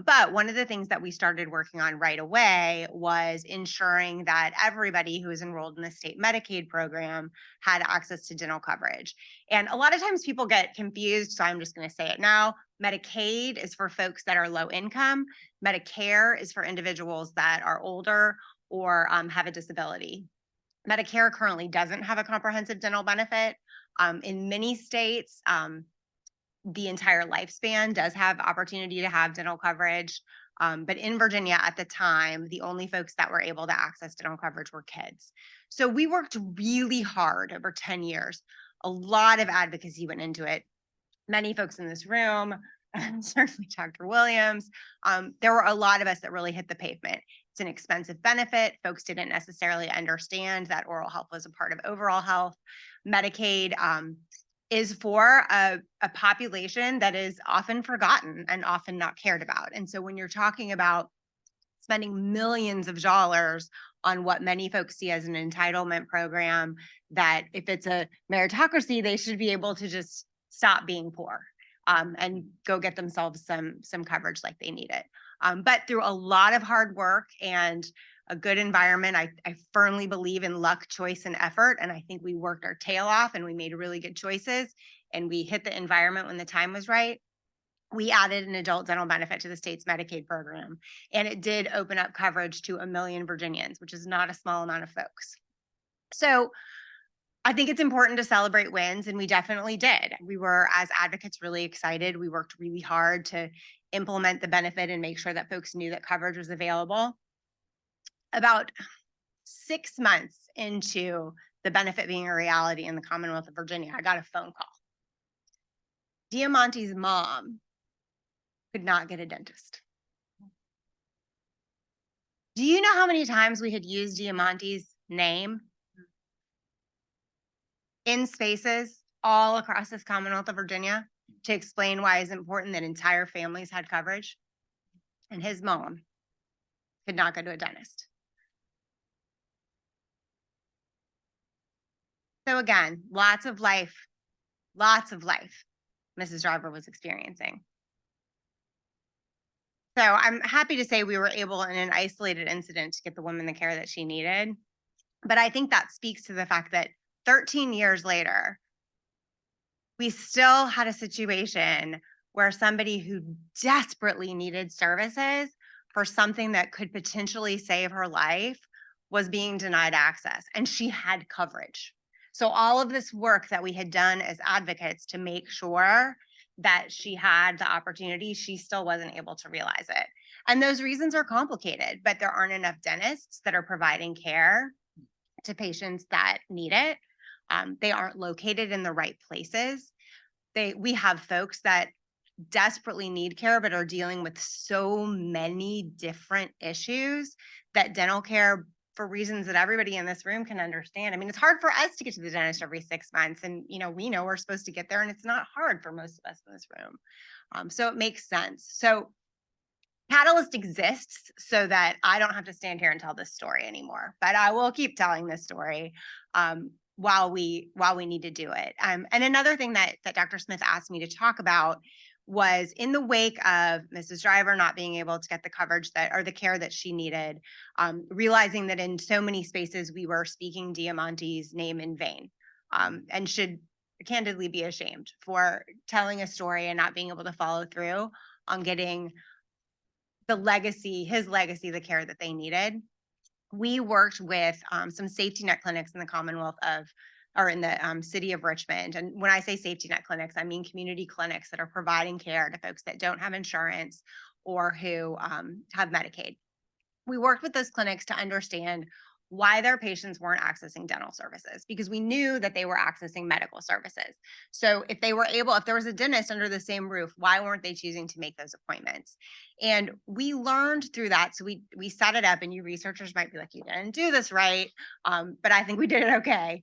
But one of the things that we started working on right away was ensuring that everybody who is enrolled in the state Medicaid program had access to dental coverage. And a lot of times people get confused, so I'm just going to say it now. Medicaid is for folks that are low income. Medicare is for individuals that are older or have a disability. Medicare currently doesn't have a comprehensive dental benefit. In many states, the entire lifespan does have opportunity to have dental coverage. But in Virginia at the time, the only folks that were able to access dental coverage were kids. So we worked really hard over 10 years. A lot of advocacy went into it. Many folks in this room, certainly Dr. Williams, there were a lot of us that really hit the pavement. It's an expensive benefit. Folks didn't necessarily understand that oral health was a part of overall health. Medicaid is for a population that is often forgotten and often not cared about. And so when you're talking about spending millions of dollars on what many folks see as an entitlement program, that if it's a meritocracy, they should be able to just stop being poor and go get themselves some coverage like they need it. But through a lot of hard work and a good environment, I firmly believe in luck, choice, and effort. And I think we worked our tail off and we made really good choices and we hit the environment when the time was right. We added an adult dental benefit to the state's Medicaid program, and it did open up coverage to 1 million Virginians, which is not a small amount of folks. So I think it's important to celebrate wins, and we definitely did. We were, as advocates, really excited. We worked really hard to implement the benefit and make sure that folks knew that coverage was available. About 6 months into the benefit being a reality in the Commonwealth of Virginia, I got a phone call. Diamante's mom could not get a dentist. Do you know how many times we had used Diamante's name in spaces all across this Commonwealth of Virginia to explain why it's important that entire families had coverage? And his mom could not go to a dentist. So again, lots of life Mrs. Driver was experiencing. So I'm happy to say we were able in an isolated incident to get the woman the care that she needed. But I think that speaks to the fact that 13 years later, we still had a situation where somebody who desperately needed services for something that could potentially save her life was being denied access, and she had coverage. So all of this work that we had done as advocates to make sure that she had the opportunity, she still wasn't able to realize it. And those reasons are complicated, but there aren't enough dentists that are providing care to patients that need it. They aren't located in the right places. We have folks that desperately need care, but are dealing with so many different issues that dental care, for reasons that everybody in this room can understand. I mean, it's hard for us to get to the dentist every 6 months, and we know we're supposed to get there, and it's not hard for most of us in this room. So it makes sense. So Catalyst exists so that I don't have to stand here and tell this story anymore, but I will keep telling this story while we need to do it. And another thing that Dr. Smith asked me to talk about was in the wake of Mrs. Driver not being able to get the coverage or the care that she needed, realizing that in so many spaces we were speaking Diamante's name in vain, and should candidly be ashamed for telling a story and not being able to follow through on getting his legacy, the care that they needed. we worked with some safety net clinics in the Commonwealth of, or in the city of Richmond. And when I say safety net clinics, I mean community clinics that are providing care to folks that don't have insurance or who have Medicaid. We worked with those clinics to understand why their patients weren't accessing dental services, because we knew that they were accessing medical services. So if they were able, if there was a dentist under the same roof, why weren't they choosing to make those appointments? And we learned through that. So we set it up, and you researchers might be like, you didn't do this right. But I think we did it okay.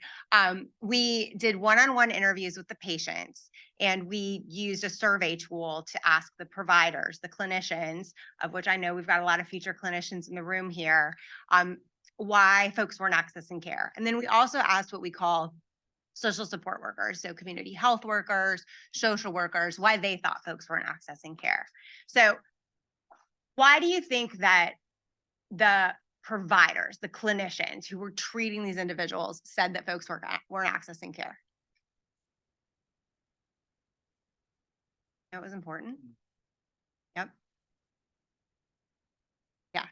We did one-on-one interviews with the patients, and we used a survey tool to ask the providers, the clinicians, of which I know we've got a lot of future clinicians in the room here, why folks weren't accessing care. And then we also asked what we call social support workers, so community health workers, social workers, why they thought folks weren't accessing care. So why do you think that the providers, the clinicians who were treating these individuals said that folks weren't accessing care? It was important. Yep. Yeah.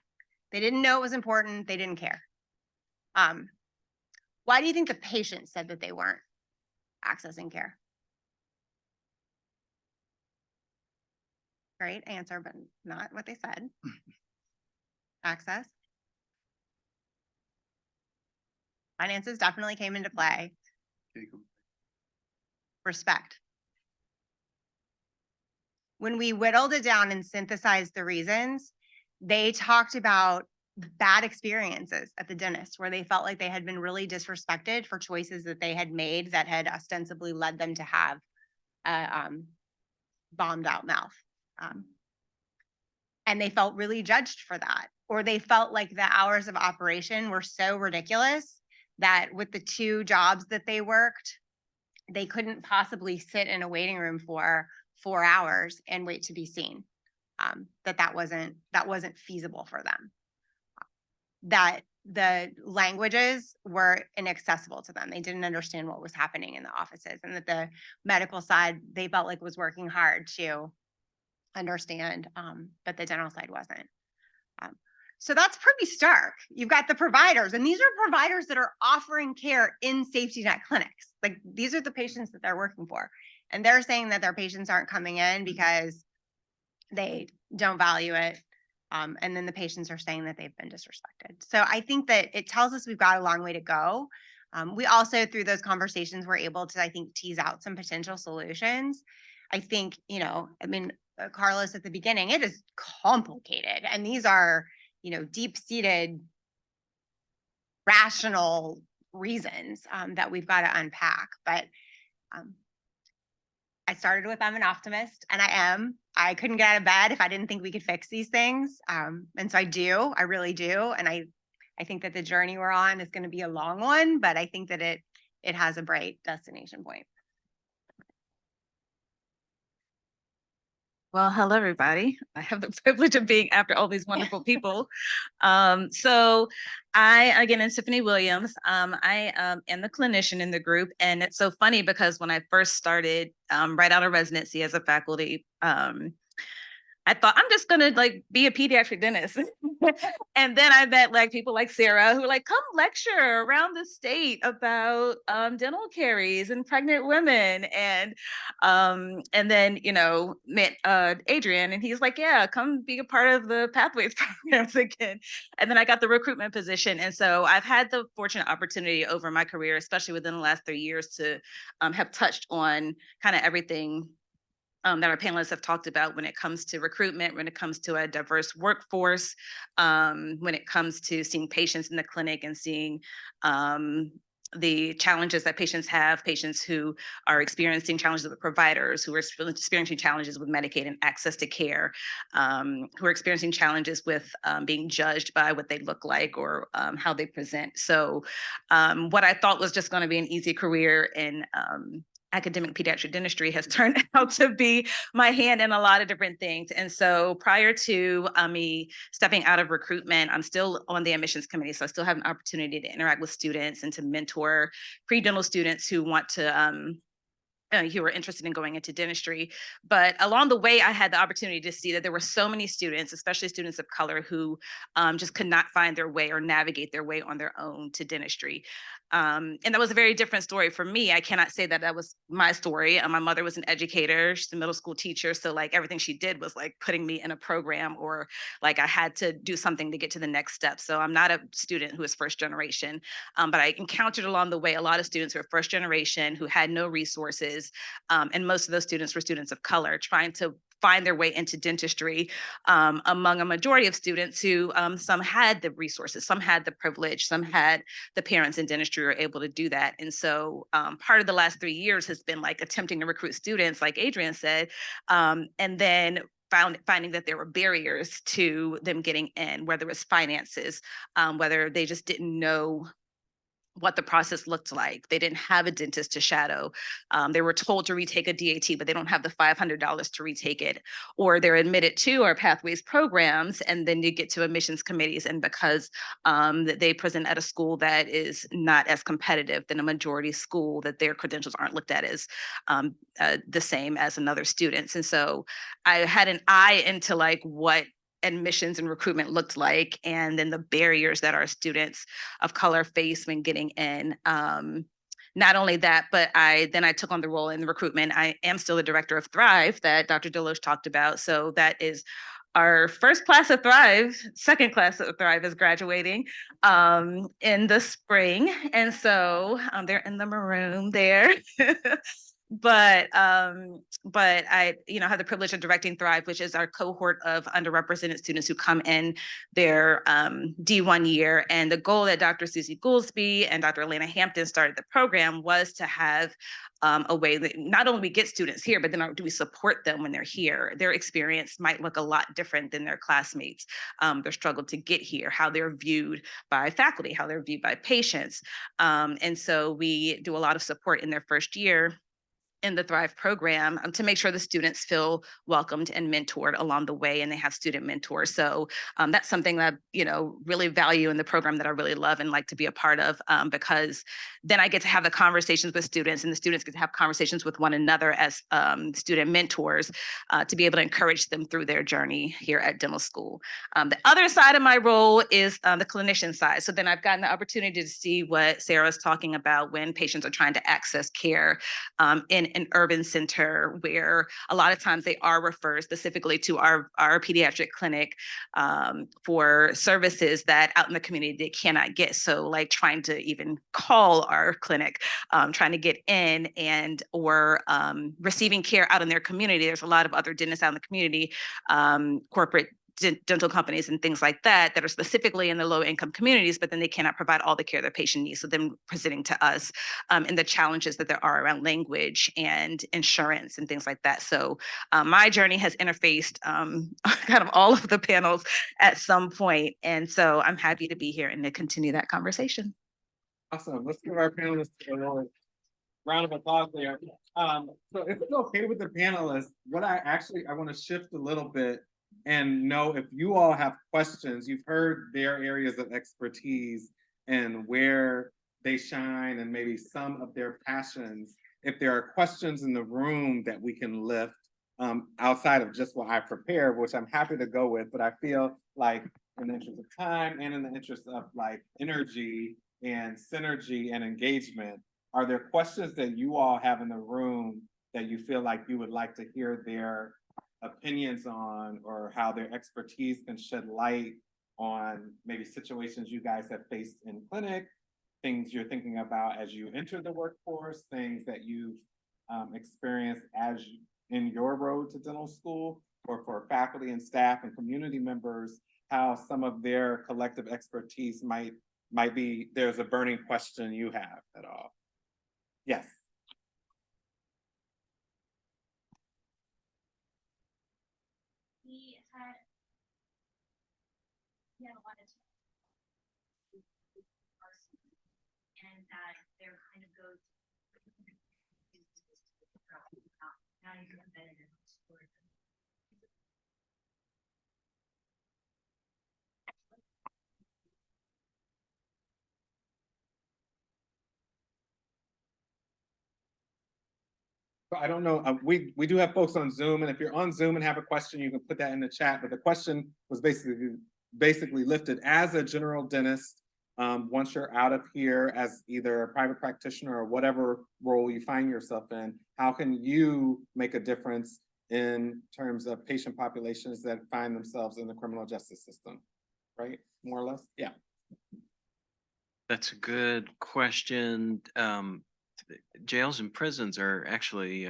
They didn't know it was important. They didn't care. Why do you think the patients said that they weren't accessing care? Great answer, but not what they said. Access. Finances definitely came into play. Respect. When we whittled it down and synthesized the reasons, they talked about bad experiences at the dentist where they felt like they had been really disrespected for choices that they had made that had ostensibly led them to have a bombed out mouth. And they felt really judged for that, or they felt like the hours of operation were so ridiculous that with the 2 jobs that they worked, they couldn't possibly sit in a waiting room for 4 hours and wait to be seen. That wasn't feasible for them. That the languages were inaccessible to them. They didn't understand what was happening in the offices, and that the medical side they felt like was working hard to understand, but the dental side wasn't. So that's pretty stark. You've got the providers, and these are providers that are offering care in safety net clinics. Like, these are the patients that they're working for, and they're saying that their patients aren't coming in because they don't value it. And then the patients are saying that they've been disrespected. So I think that it tells us we've got a long way to go. We also, through those conversations, were able to, I think, tease out some potential solutions. I think, Carlos, at the beginning, it is complicated. And these are, deep-seated, rational reasons that we've got to unpack. But I started with I'm an optimist, and I am. I couldn't get out of bed if I didn't think we could fix these things. And so I do, I really do. And I think that the journey we're on is going to be a long one, but I think that it has a bright destination point. Well, hello, everybody. I have the privilege of being after all these wonderful people. So I, again, am Tiffany Williams. I am the clinician in the group. And it's so funny because when I first started right out of residency as a faculty, I thought I'm just gonna be a pediatric dentist. And then I met people like Sarah who were come lecture around the state about dental caries and pregnant women. And then, met Adrien, and he's like, yeah, come be a part of the pathways programs again. And then I got the recruitment position. And so I've had the fortunate opportunity over my career, especially within the last 3 years, to have touched on kind of everything that our panelists have talked about when it comes to recruitment, when it comes to a diverse workforce, when it comes to seeing patients in the clinic and seeing the challenges that patients have, patients who are experiencing challenges with providers, who are experiencing challenges with Medicaid and access to care, who are experiencing challenges with being judged by what they look like or how they present. So what I thought was just going to be an easy career in academic pediatric dentistry has turned out to be my hand in a lot of different things. And so prior to me stepping out of recruitment, I'm still on the admissions committee. So I still have an opportunity to interact with students and to mentor pre-dental students who want to who were interested in going into dentistry. But along the way, I had the opportunity to see that there were so many students, especially students of color, who just could not find their way or navigate their way on their own to dentistry. And that was a very different story for me. I cannot say that that was my story. My mother was an educator, she's a middle school teacher. So like everything she did was like putting me in a program, or like I had to do something to get to the next step. So I'm not a student who is first generation, but I encountered along the way a lot of students who are first generation who had no resources. And most of those students were students of color trying to find their way into dentistry, among a majority of students who some had the resources, some had the privilege, some had the parents in dentistry who were able to do that. And so part of the last 3 years has been like attempting to recruit students, like Adrien said, and then finding that there were barriers to them getting in, whether it was finances, whether they just didn't know what the process looked like. They didn't have a dentist to shadow. They were told to retake a DAT, but they don't have the $500 to retake it. Or they're admitted to our pathways programs, and then you get to admissions committees. And because they present at a school that is not as competitive than a majority school, that their credentials aren't looked at as the same as another student's. And so I had an eye into like what admissions and recruitment looked like, and then the barriers that our students of color face when getting in. Not only that, but I took on the role in the recruitment. I am still the director of Thrive that Dr. DeLoach talked about. So that is our first class of Thrive. Second class of Thrive is graduating in the spring. And so they're in the maroon there. But I, have the privilege of directing Thrive, which is our cohort of underrepresented students who come in their D1 year. And the goal that Dr. Susie Goolsby and Dr. Elena Hampton started the program was to have a way that not only we get students here, but then do we support them when they're here? Their experience might look a lot different than their classmates. Their struggle to get here, how they're viewed by faculty, how they're viewed by patients. And so we do a lot of support in their first year in the Thrive program to make sure the students feel welcomed and mentored along the way, and they have student mentors. So that's something that, really value in the program that I really love and like to be a part of, because then I get to have the conversations with students, and the students get to have conversations with one another as student mentors to be able to encourage them through their journey here at dental school. The other side of my role is the clinician side. So then I've gotten the opportunity to see what Sarah is talking about when patients are trying to access care in an urban center, where a lot of times they are referred specifically to our pediatric clinic for services that out in the community they cannot get. So like trying to even call our clinic, trying to get in or receiving care out in their community. There's a lot of other dentists out in the community, corporate dental companies and things like that are specifically in the low income communities, but then they cannot provide all the care their patient needs. So then presenting to us and the challenges that there are around language and insurance and things like that. So my journey has interfaced kind of all of the panels at some point. And so I'm happy to be here and to continue that conversation. Awesome. Let's give our panelists a little round of applause there. So if it's okay with the panelists, I want to shift a little bit and know if you all have questions. You've heard their areas of expertise and where they shine and maybe some of their passions. If there are questions in the room that we can lift outside of just what I prepared, which I'm happy to go with, but I feel like in the interest of time and in the interest of like energy and synergy and engagement, are there questions that you all have in the room that you feel like you would like to hear their opinions on, or how their expertise can shed light on maybe situations you guys have faced in clinic, things you're thinking about as you enter the workforce, things that you've experienced in your road to dental school, or for faculty and staff and community members, how some of their collective expertise might be, there's a burning question you have at all. Yes. We had a lot of and that there kind of goes now you're embedded in But I don't know, we do have folks on Zoom, and if you're on Zoom and have a question, you can put that in the chat, but the question was basically lifted as a general dentist. Once you're out of here as either a private practitioner or whatever role you find yourself in, how can you make a difference in terms of patient populations that find themselves in the criminal justice system, right? More or less, yeah. That's a good question. Jails and prisons are actually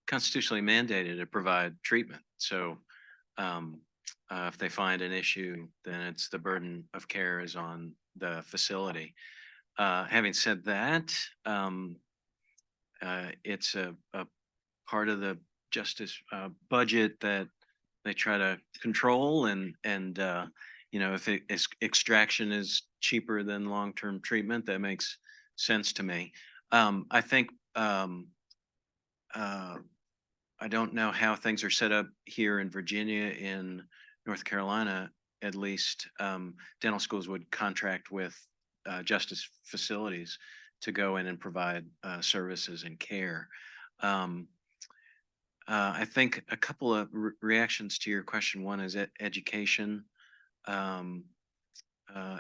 constitutionally mandated to provide treatment. So if they find an issue, then it's the burden of care is on the facility. Having said that, it's a part of the justice budget that they try to control, and you know, if extraction is cheaper than long-term treatment, that makes sense to me. I think I don't know how things are set up here in Virginia. In North Carolina, at least, dental schools would contract with justice facilities to go in and provide services and care. I think a couple of reactions to your question. One is education,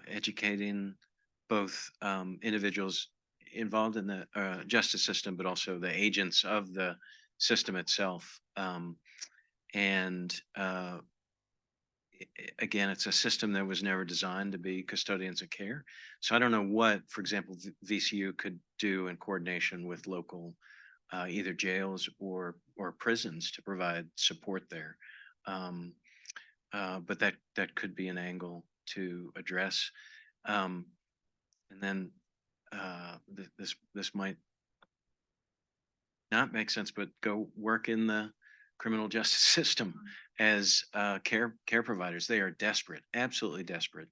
educating both individuals involved in the justice system, but also the agents of the system itself. Again, it's a system that was never designed to be custodians of care. So I don't know what, for example, VCU could do in coordination with local either jails or prisons to provide support there. But that could be an angle to address. And then this might not make sense, but go work in the criminal justice system as care providers. They are desperate, absolutely desperate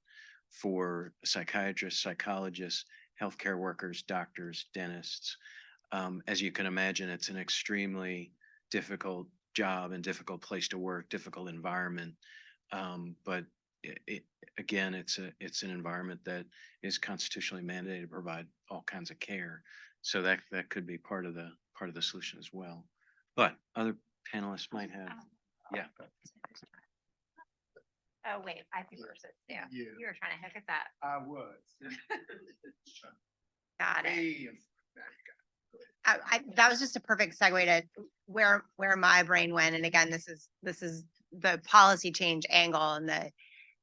for psychiatrists, psychologists, healthcare workers, doctors, dentists. As you can imagine, it's an extremely difficult job and difficult place to work, difficult environment. But again, it's an environment that is constitutionally mandated to provide all kinds of care. So that could be part of the solution as well. But other panelists might have, yeah. Oh, wait, I think we're supposed to. Yeah. You were trying to hook us up. I was. Got it. Hey, That was just a perfect segue to where my brain went. And again, this is the policy change angle, and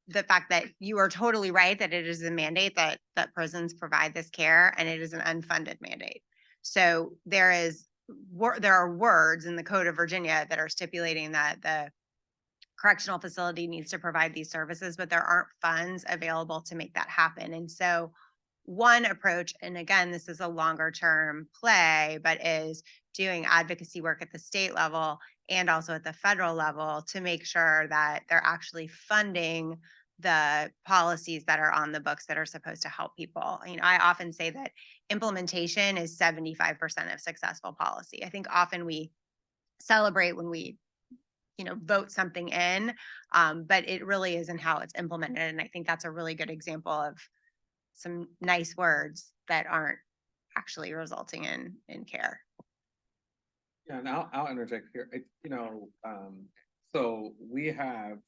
the fact that you are totally right that it is a mandate that prisons provide this care, and it is an unfunded mandate. So there are words in the Code of Virginia that are stipulating that the correctional facility needs to provide these services, but there aren't funds available to make that happen. And so one approach, and again, this is a longer term play, but is doing advocacy work at the state level and also at the federal level to make sure that they're actually funding the policies that are on the books that are supposed to help people. You know, I often say that implementation is 75% of successful policy. I think often we celebrate when we, vote something in, but it really isn't how it's implemented. And I think that's a really good example of some nice words that aren't actually resulting in care. Yeah, and I'll interject here. So we have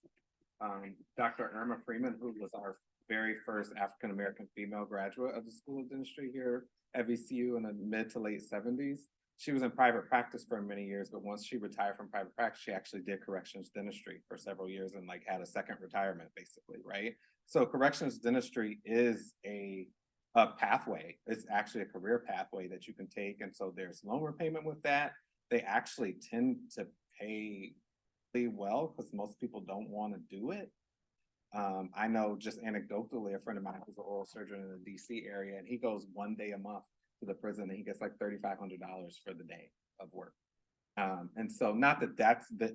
Dr. Irma Freeman, who was our very first African-American female graduate of the School of Dentistry here at VCU in the mid to late 70s. She was in private practice for many years, but once she retired from private practice, she actually did corrections dentistry for several years and had a second retirement, basically, right? So corrections dentistry is a pathway. It's actually a career pathway that you can take. And so there's loan repayment with that. They actually tend to pay really well because most people don't want to do it. I know just anecdotally, a friend of mine who's an oral surgeon in the DC area, and he goes one day a month to the prison and he gets like $3,500 for the day of work. And so not that that's the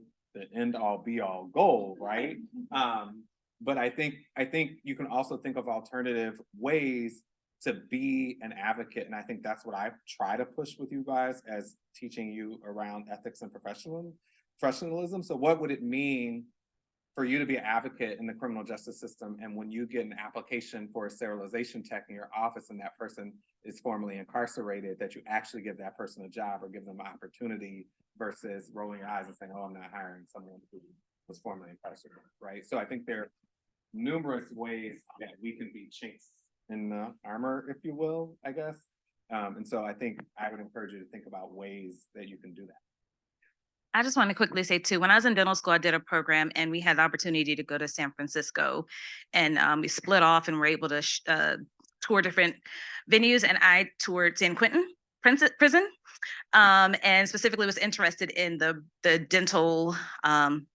end all be all goal, right? But I think you can also think of alternative ways to be an advocate. And I think that's what I try to push with you guys as teaching you around ethics and professionalism. So what would it mean for you to be an advocate in the criminal justice system, and when you get an application for a sterilization tech in your office and that person is formerly incarcerated, that you actually give that person a job or give them an opportunity versus rolling your eyes and saying, oh, I'm not hiring someone who was formerly incarcerated, right? So I think there are numerous ways that we can be chinks in the armor, if you will, I guess. And so I think I would encourage you to think about ways that you can do that. I just want to quickly say too, when I was in dental school, I did a program and we had the opportunity to go to San Francisco, and we split off and were able to tour different venues, and I toured San Quentin prison, and specifically was interested in the dental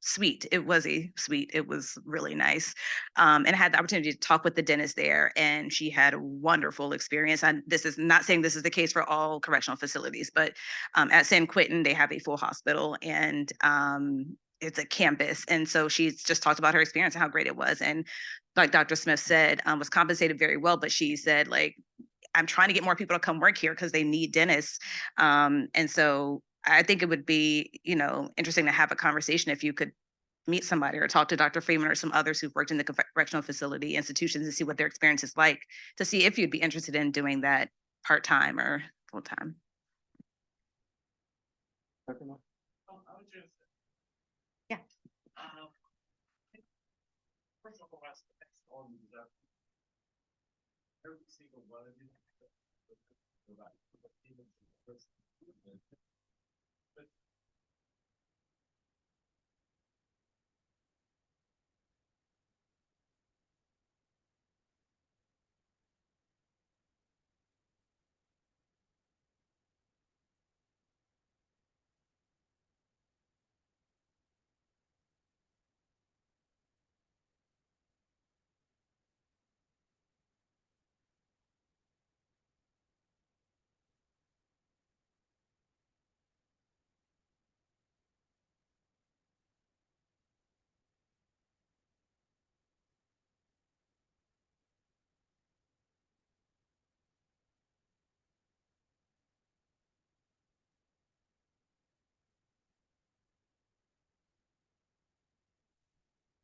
suite. It was a suite. It was really nice, and I had the opportunity to talk with the dentist there, and she had a wonderful experience. And this is not saying this is the case for all correctional facilities, but at San Quentin they have a full hospital, and it's a campus, and so she's just talked about her experience and how great it was. And like Dr. Smith said, was compensated very well, but she said, like, I'm trying to get more people to come work here because they need dentists. And so I think it would be, interesting to have a conversation if you could meet somebody or talk to Dr. Freeman or some others who've worked in the correctional facility institutions and see what their experience is like, to see if you'd be interested in doing that part-time or full-time. Yeah. First of all, on every single one of you.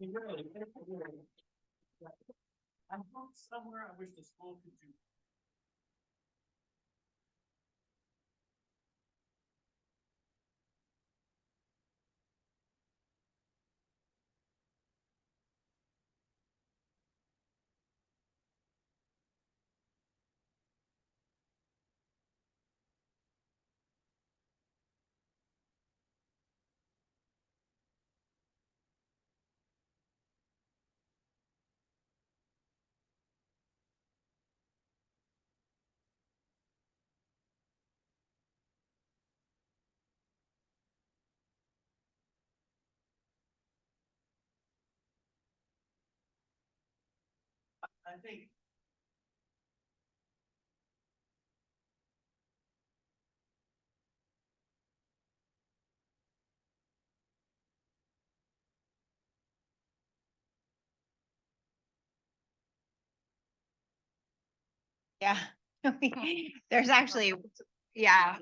Really, I hope somewhere I wish the school could do. I think. Yeah. There's actually, yeah,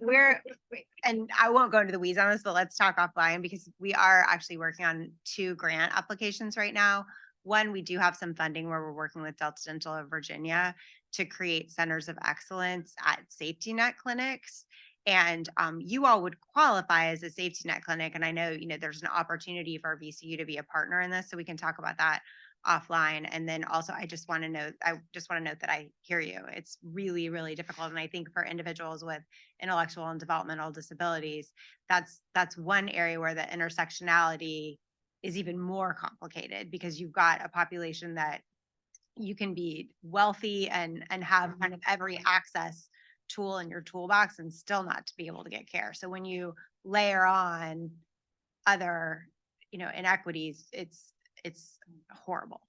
and I won't go into the weeds on this, but let's talk offline, because we are actually working on 2 grant applications right now. One, we do have some funding where we're working with Delta Dental of Virginia to create centers of excellence at safety net clinics. And you all would qualify as a safety net clinic. And I know, there's an opportunity for VCU to be a partner in this, so we can talk about that offline. And then also, I just want to note that I hear you. It's really, really difficult. And I think for individuals with intellectual and developmental disabilities, that's one area where the intersectionality is even more complicated, because you've got a population that you can be wealthy and have kind of every access tool in your toolbox and still not to be able to get care. So when you layer on other, inequities, it's horrible.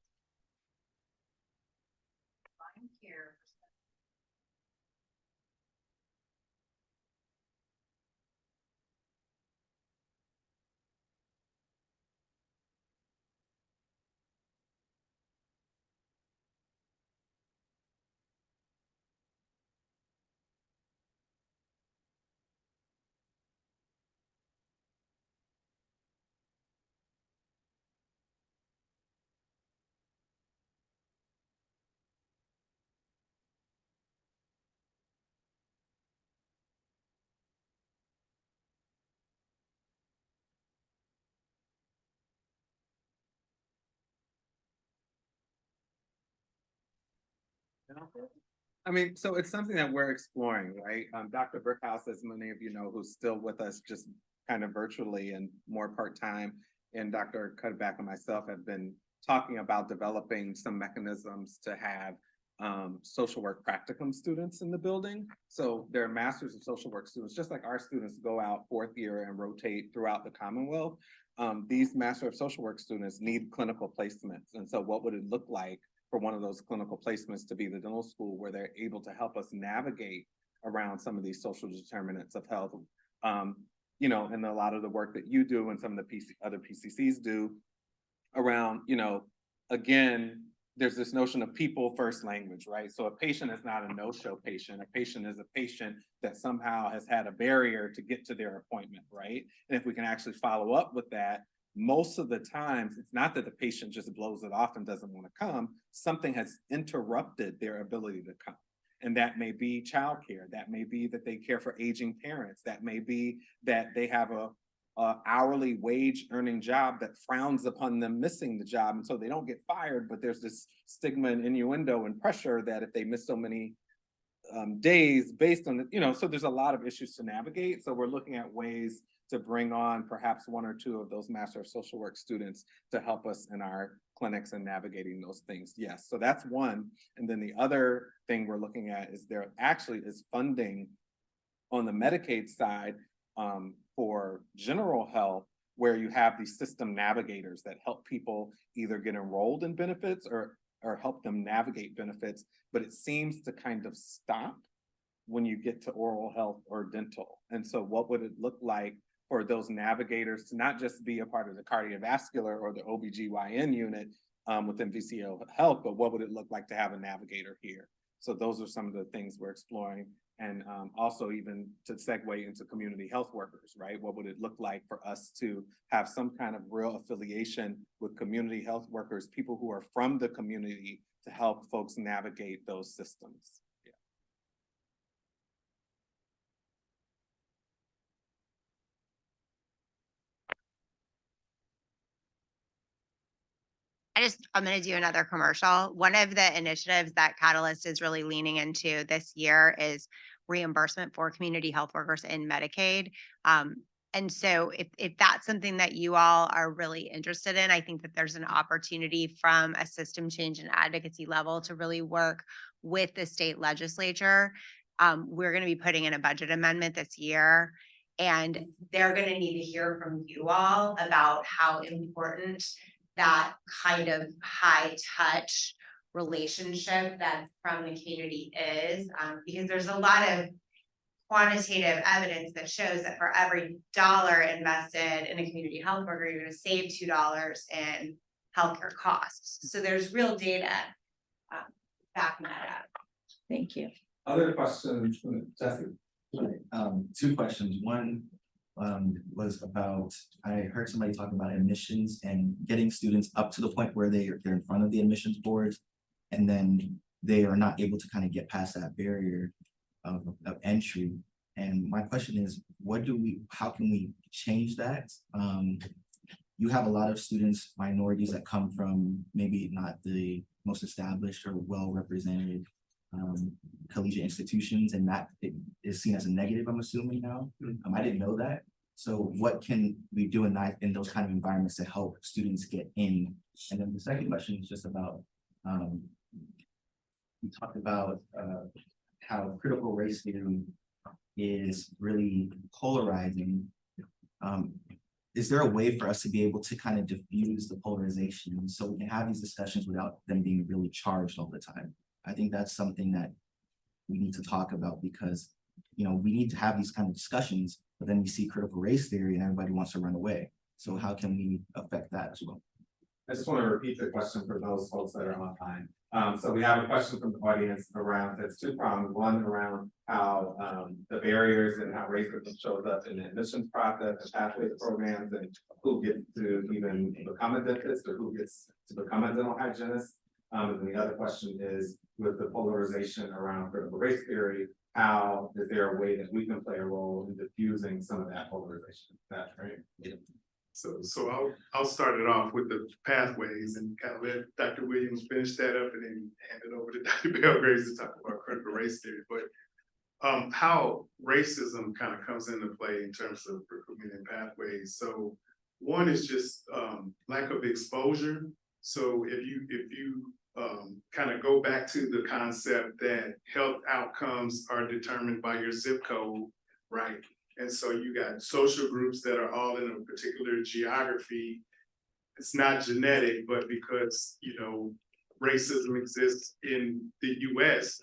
I mean, so it's something that we're exploring, right? Dr. Brickhouse, as many of you know, who's still with us just kind of virtually and more part-time, and Dr. Cuddeback and myself have been talking about developing some mechanisms to have social work practicum students in the building. So there are masters of social work students, just like our students go out fourth year and rotate throughout the Commonwealth. These master of social work students need clinical placements. And so what would it look like for one of those clinical placements to be the dental school, where they're able to help us navigate around some of these social determinants of health, you know, and a lot of the work that you do and some of the other PCCs do around, you know, again, there's this notion of people first language, right? So a patient is not a no-show patient. A patient is a patient that somehow has had a barrier to get to their appointment, right? And if we can actually follow up with that, most of the times, it's not that the patient just blows it off and doesn't want to come. Something has interrupted their ability to come. And that may be childcare. That may be that they care for aging parents. That may be that they have a hourly wage earning job that frowns upon them missing the job. And so they don't get fired, but there's this stigma and innuendo and pressure that if they miss so many days based on the, you know, so there's a lot of issues to navigate. So we're looking at ways to bring on perhaps one or two of those master of social work students to help us in our clinics and navigating those things. Yes, so that's one. And then the other thing we're looking at is there actually is funding on the Medicaid side for general health, where you have these system navigators that help people either get enrolled in benefits or help them navigate benefits, but it seems to kind of stop when you get to oral health or dental. And so what would it look like for those navigators to not just be a part of the cardiovascular or the OBGYN unit within VCU Health, but what would it look like to have a navigator here? So those are some of the things we're exploring. And also even to segue into community health workers, right? What would it look like for us to have some kind of real affiliation with community health workers, people who are from the community, to help folks navigate those systems? Yeah. I'm going to do another commercial. One of the initiatives that Catalyst is really leaning into this year is reimbursement for community health workers in Medicaid. And so if that's something that you all are really interested in, I think that there's an opportunity from a system change and advocacy level to really work with the state legislature. We're going to be putting in a budget amendment this year, and they're going to need to hear from you all about how important that kind of high touch relationship that's from the community is, because there's a lot of quantitative evidence that shows that for every dollar invested in a community health worker, you're going to save $2 in healthcare costs. So there's real data backing that up. Thank you. Other questions, Jesse? Two questions. One was about, I heard somebody talking about admissions and getting students up to the point where they're in front of the admissions board, and then they are not able to kind of get past that barrier of entry. And my question is, how can we change that? You have a lot of students, minorities that come from maybe not the most established or well-represented collegiate institutions, and that is seen as a negative, I'm assuming now. I didn't know that. So what can we do in those kind of environments to help students get in? And then the second question is just about, we talked about how critical race theory is really polarizing. Is there a way for us to be able to kind of diffuse the polarization so we can have these discussions without them being really charged all the time? I think that's something that we need to talk about, because, you know, we need to have these kind of discussions, but then we see critical race theory and everybody wants to run away. So how can we affect that as well? I just want to repeat the question for those folks that are online. So we have a question from the audience around, that's two-pronged. One around how the barriers and how racism shows up in the admissions process and pathways programs, and who gets to even become a dentist or who gets to become a dental hygienist. And the other question is, with the polarization around critical race theory, how is there a way that we can play a role in diffusing some of that polarization? That's right. Yeah. So I'll start it off with the pathways and kind of let Dr. Williams finish that up and then hand it over to Dr. Belgrave to talk about critical race theory. But how racism kind of comes into play in terms of recruitment and pathways. So one is just lack of exposure. So if you kind of go back to the concept that health outcomes are determined by your zip code, right? And so you got social groups that are all in a particular geography. It's not genetic, but because, you know, racism exists in the US,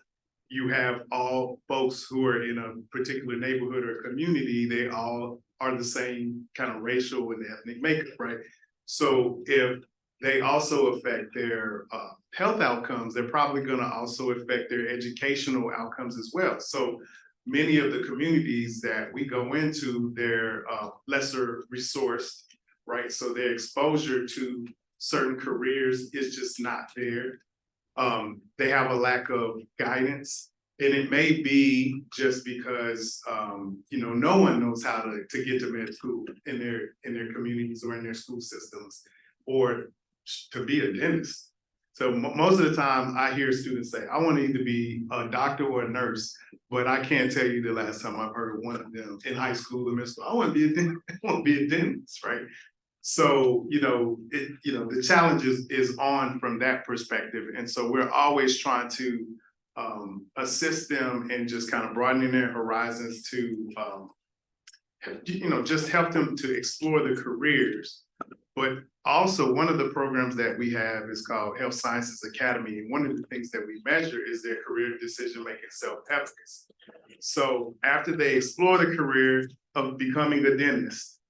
you have all folks who are in a particular neighborhood or community, they all are the same kind of racial and ethnic makeup, right? So if they also affect their health outcomes, they're probably going to also affect their educational outcomes as well. So many of the communities that we go into, they're lesser resourced, right? So their exposure to certain careers is just not there. They have a lack of guidance, and it may be just because you know, no one knows how to get to med school in their communities or in their school systems, or to be a dentist. So most of the time I hear students say, I want to either be a doctor or a nurse, but I can't tell you the last time I've heard one of them in high school or middle school, I want to be a dentist, I want to be a dentist, right? So, you know, the challenge is on from that perspective. And so we're always trying to assist them and just kind of broadening their horizons to, you know, just help them to explore the careers. But also one of the programs that we have is called Health Sciences Academy. And one of the things that we measure is their career decision-making self-efficacy. So after they explore the career of becoming a dentist,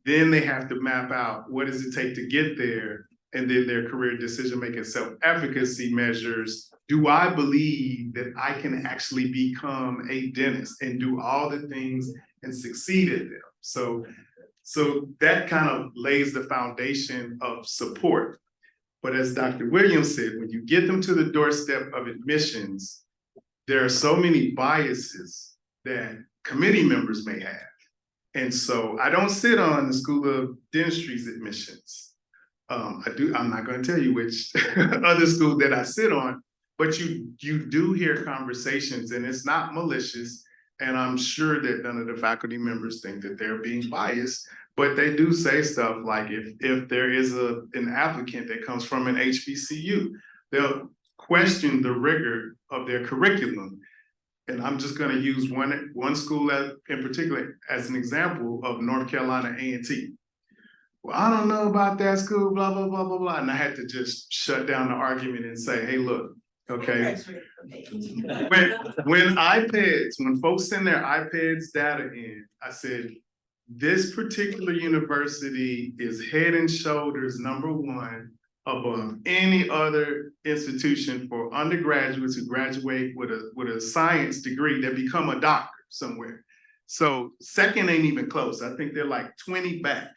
then they have to map out what does it take to get there, and then their career decision-making self-efficacy measures, do I believe that I can actually become a dentist and do all the things and succeed at them? So that kind of lays the foundation of support. But as Dr. Williams said, when you get them to the doorstep of admissions, there are so many biases that committee members may have. And so I don't sit on the School of Dentistry's admissions. I'm not going to tell you which other school that I sit on, but you do hear conversations, and it's not malicious. And I'm sure that none of the faculty members think that they're being biased, but they do say stuff like if there is an applicant that comes from an HBCU, they'll question the rigor of their curriculum. And I'm just going to use one school in particular as an example of North Carolina A&T. Well, I don't know about that school, blah, blah, blah, blah, blah. And I had to just shut down the argument and say, hey, look, okay. When folks send their iPads data in, I said, this particular university is head and shoulders #1 above any other institution for undergraduates who graduate with a science degree that become a doctor somewhere. So second ain't even close. I think they're like 20 back.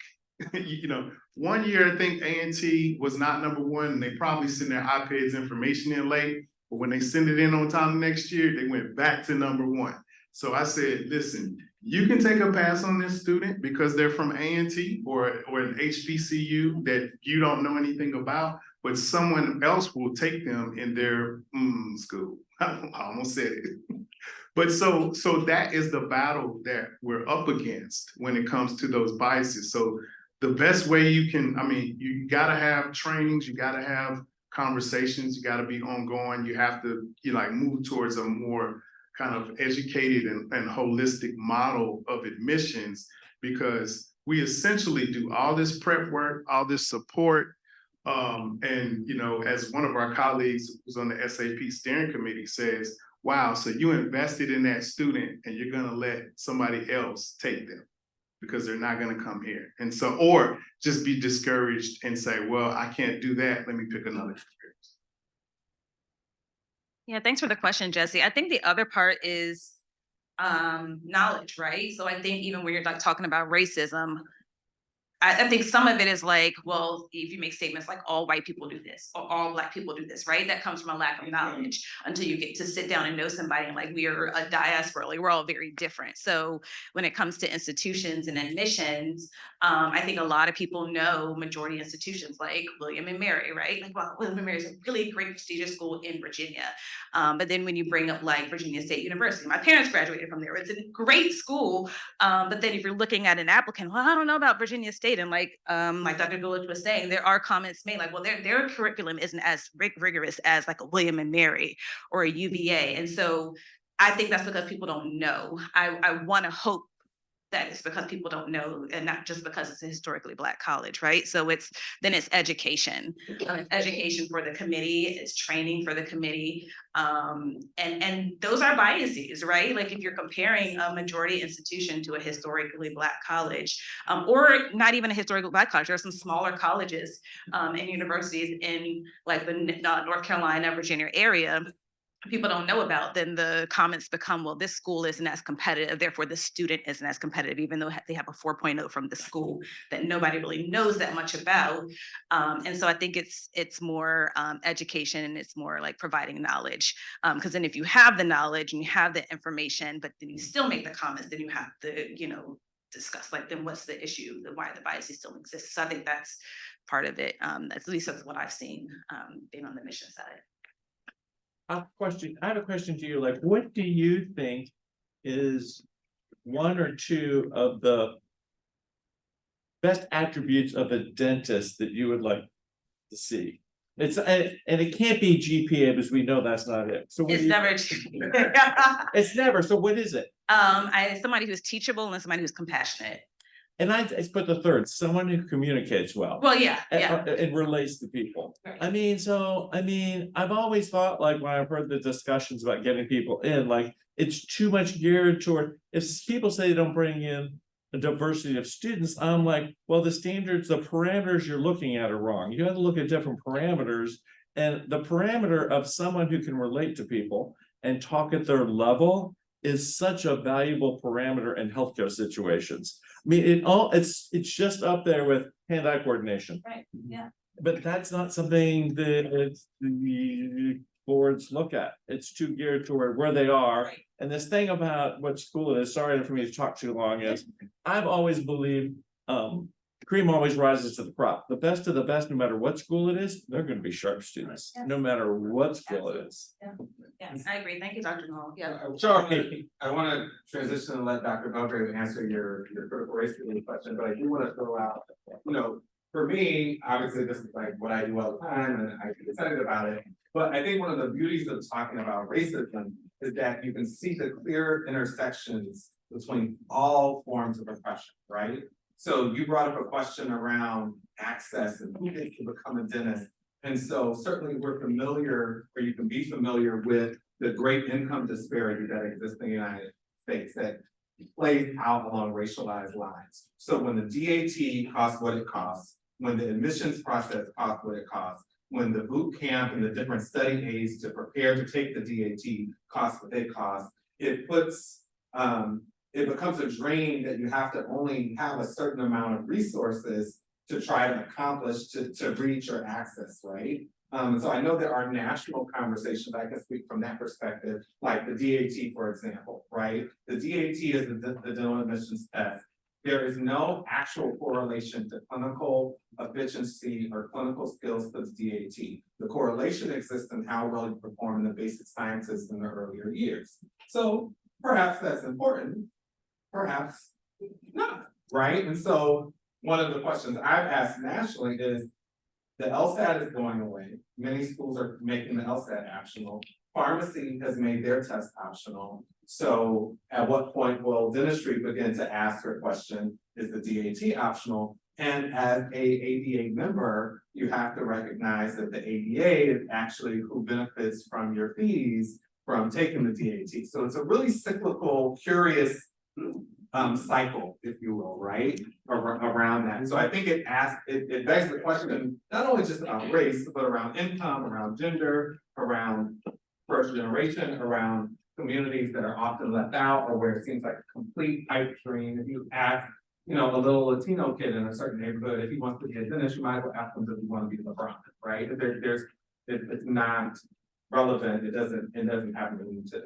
You know, one year I think A&T was not #1, and they probably send their iPads information in late, but when they send it in on time next year, they went back to #1. So I said, listen, you can take a pass on this student because they're from A&T or an HBCU that you don't know anything about, but someone else will take them in their school. I almost said it. But so that is the battle that we're up against when it comes to those biases. So the best way you can, you gotta have trainings, you gotta have conversations, you gotta be ongoing, you have to move towards a more kind of educated and holistic model of admissions, because we essentially do all this prep work, all this support. And as one of our colleagues who's on the SAP steering committee says, wow, so you invested in that student and you're gonna let somebody else take them because they're not gonna come here. And so, or just be discouraged and say, well, I can't do that, let me pick another career. Yeah, thanks for the question, Jesse. I think the other part is knowledge, right? So I think even when you're talking about racism, I think some of it is like, well, if you make statements like all white people do this or all Black people do this, right? That comes from a lack of knowledge until you get to sit down and know somebody and like we are a diaspora, like we're all very different. So when it comes to institutions and admissions, I think a lot of people know majority institutions like William and Mary, right? Like, well, William and Mary is a really great prestigious school in Virginia. But then when you bring up like Virginia State University, my parents graduated from there. It's a great school. But then if you're looking at an applicant, well, I don't know about Virginia State. And like Dr. DeLoach was saying, there are comments made like, well, their curriculum isn't as rigorous as like a William and Mary or a UVA. And so I think that's because people don't know. I want to hope that it's because people don't know and not just because it's a historically Black college, right? So it's education. It's education for the committee, it's training for the committee. And those are biases, right? Like if you're comparing a majority institution to a historically Black college, or not even a historically Black college, there are some smaller colleges and universities in like the North Carolina, Virginia area people don't know about, then the comments become, well, this school isn't as competitive, therefore the student isn't as competitive, even though they have a 4.0 from the school that nobody really knows that much about. And so I think it's more education and it's more like providing knowledge. Because then if you have the knowledge and you have the information, but then you still make the comments, then you have to, discuss like, then what's the issue, why the biases still exist. So I think that's part of it. At least that's what I've seen being on the mission side. I have a question to you, like, what do you think is one or two of the best attributes of a dentist that you would like to see? And it can't be GPA because we know that's not it. So It's never it's never. So what is it? Somebody who's teachable and somebody who's compassionate. And I put the third, someone who communicates well. Well, yeah. And relates to people. Right. I've always thought, like, when I've heard the discussions about getting people in, like, it's too much geared toward, if people say they don't bring in a diversity of students, I'm like, well, the parameters you're looking at are wrong. You have to look at different parameters, and the parameter of someone who can relate to people and talk at their level is such a valuable parameter in healthcare situations. I mean, it's just up there with hand-eye coordination. Right, yeah. But that's not something that the boards look at. It's too geared toward where they are. Right. And this thing about what school it is, sorry for me to talk too long, is I've always believed cream always rises to the crop. The best of the best, no matter what school it is, they're going to be sharp students, no matter what school it is. Yes, I agree. Thank you, Dr. Null. Yeah. Sorry, I want to transition and let Dr. Belgrave answer your critical race theory question, but I do want to throw out, for me, obviously this is like what I do all the time and I get excited about it. But I think one of the beauties of talking about racism is that you can see the clear intersections between all forms of oppression, right? So you brought up a question around access and who gets to become a dentist. And so certainly we're familiar, or you can be familiar with the great income disparity that exists in the United States that plays out along racialized lines. So when the DAT costs what it costs, when the admissions process costs what it costs, when the boot camp and the different study aids to prepare to take the DAT cost what they cost, it becomes a drain that you have to only have a certain amount of resources to try to accomplish to reach or access, right? So I know there are national conversations, I can speak from that perspective, like the DAT, for example, right? The DAT is the dental admissions test. There is no actual correlation to clinical efficiency or clinical skills to the DAT. The correlation exists in how well you perform in the basic sciences in the earlier years. So perhaps that's important, perhaps not, right? And so one of the questions I've asked nationally is, the LSAT is going away. Many schools are making the LSAT optional. Pharmacy has made their test optional. So at what point will dentistry begin to ask her question, is the DAT optional? And as a ADA member, you have to recognize that the ADA is actually who benefits from your fees from taking the DAT. So it's a really cyclical, curious cycle, if you will, right? Around that. So I think it begs the question, not only just about race, but around income, around gender, around first generation, around communities that are often left out, or where it seems like a complete pipe dream. If you ask you know, a little Latino kid in a certain neighborhood, if he wants to be a dentist, you might as well ask him, does he want to be LeBron, right? It's not relevant, it doesn't happen to me too.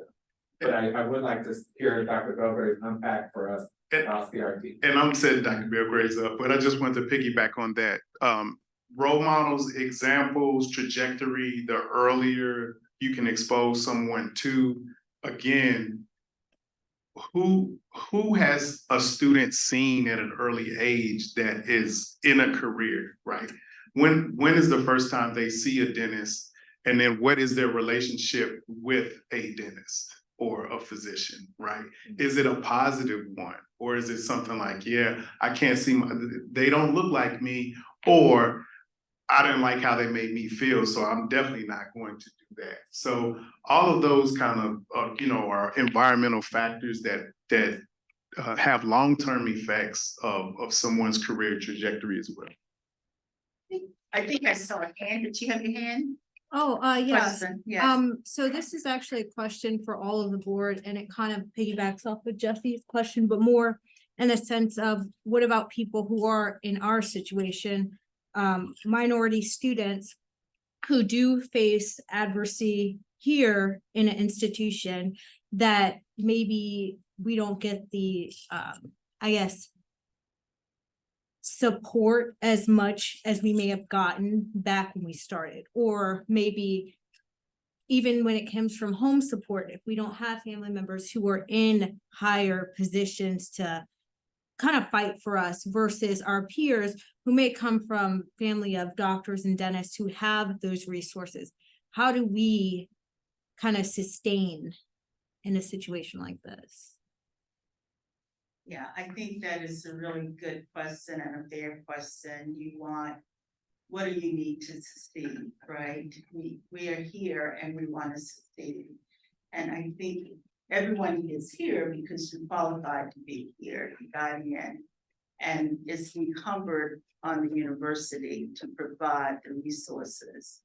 But I would like to hear Dr. Belgrave unpack for us about CRT. And I'm setting Dr. Belgrave's up, but I just want to piggyback on that. Role models, examples, trajectory, the earlier you can expose someone to, again, who has a student seen at an early age that is in a career, right? When is the first time they see a dentist? And then what is their relationship with a dentist or a physician, right? Is it a positive one? Or is it something like, yeah, I can't see, they don't look like me, or I didn't like how they made me feel, so I'm definitely not going to do that. So all of those kind of, you know, are environmental factors that have long-term effects of someone's career trajectory as well. I think I saw a hand. Did you have your hand? Oh, yes. Question, yes. So this is actually a question for all of the board, and it kind of piggybacks off of Jesse's question, but more in the sense of what about people who are in our situation, minority students who do face adversity here in an institution that maybe we don't get the, I guess, support as much as we may have gotten back when we started, or maybe even when it comes from home support, if we don't have family members who are in higher positions to kind of fight for us versus our peers who may come from family of doctors and dentists who have those resources. How do we kind of sustain in a situation like this? Yeah, I think that is a really good question and a fair question. What do you need to succeed, right? We are here and we want to succeed. And I think everyone is here because you're qualified to be here, you got in. And it's incumbent on the university to provide the resources.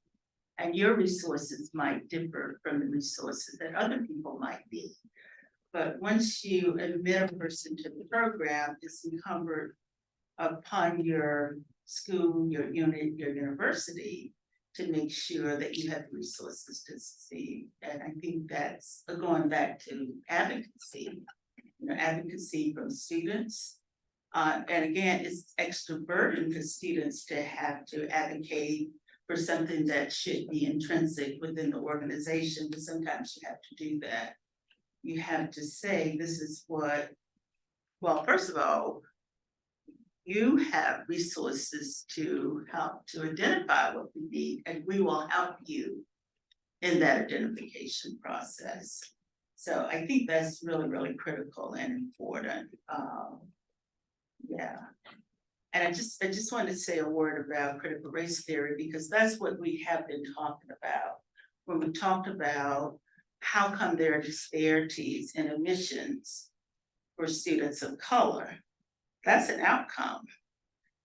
And your resources might differ from the resources that other people might be. But once you admit a person to the program, it's incumbent upon your school, your unit, your university to make sure that you have resources to succeed. And I think that's going back to advocacy, advocacy from students. And again, it's extra burden for students to have to advocate for something that should be intrinsic within the organization, but sometimes you have to do that. You have to say, this is what, well, first of all, you have resources to help to identify what we need, and we will help you in that identification process. So I think that's really, really critical and important. Yeah. And I just wanted to say a word about critical race theory, because that's what we have been talking about. When we talked about how come there are disparities in admissions for students of color, that's an outcome.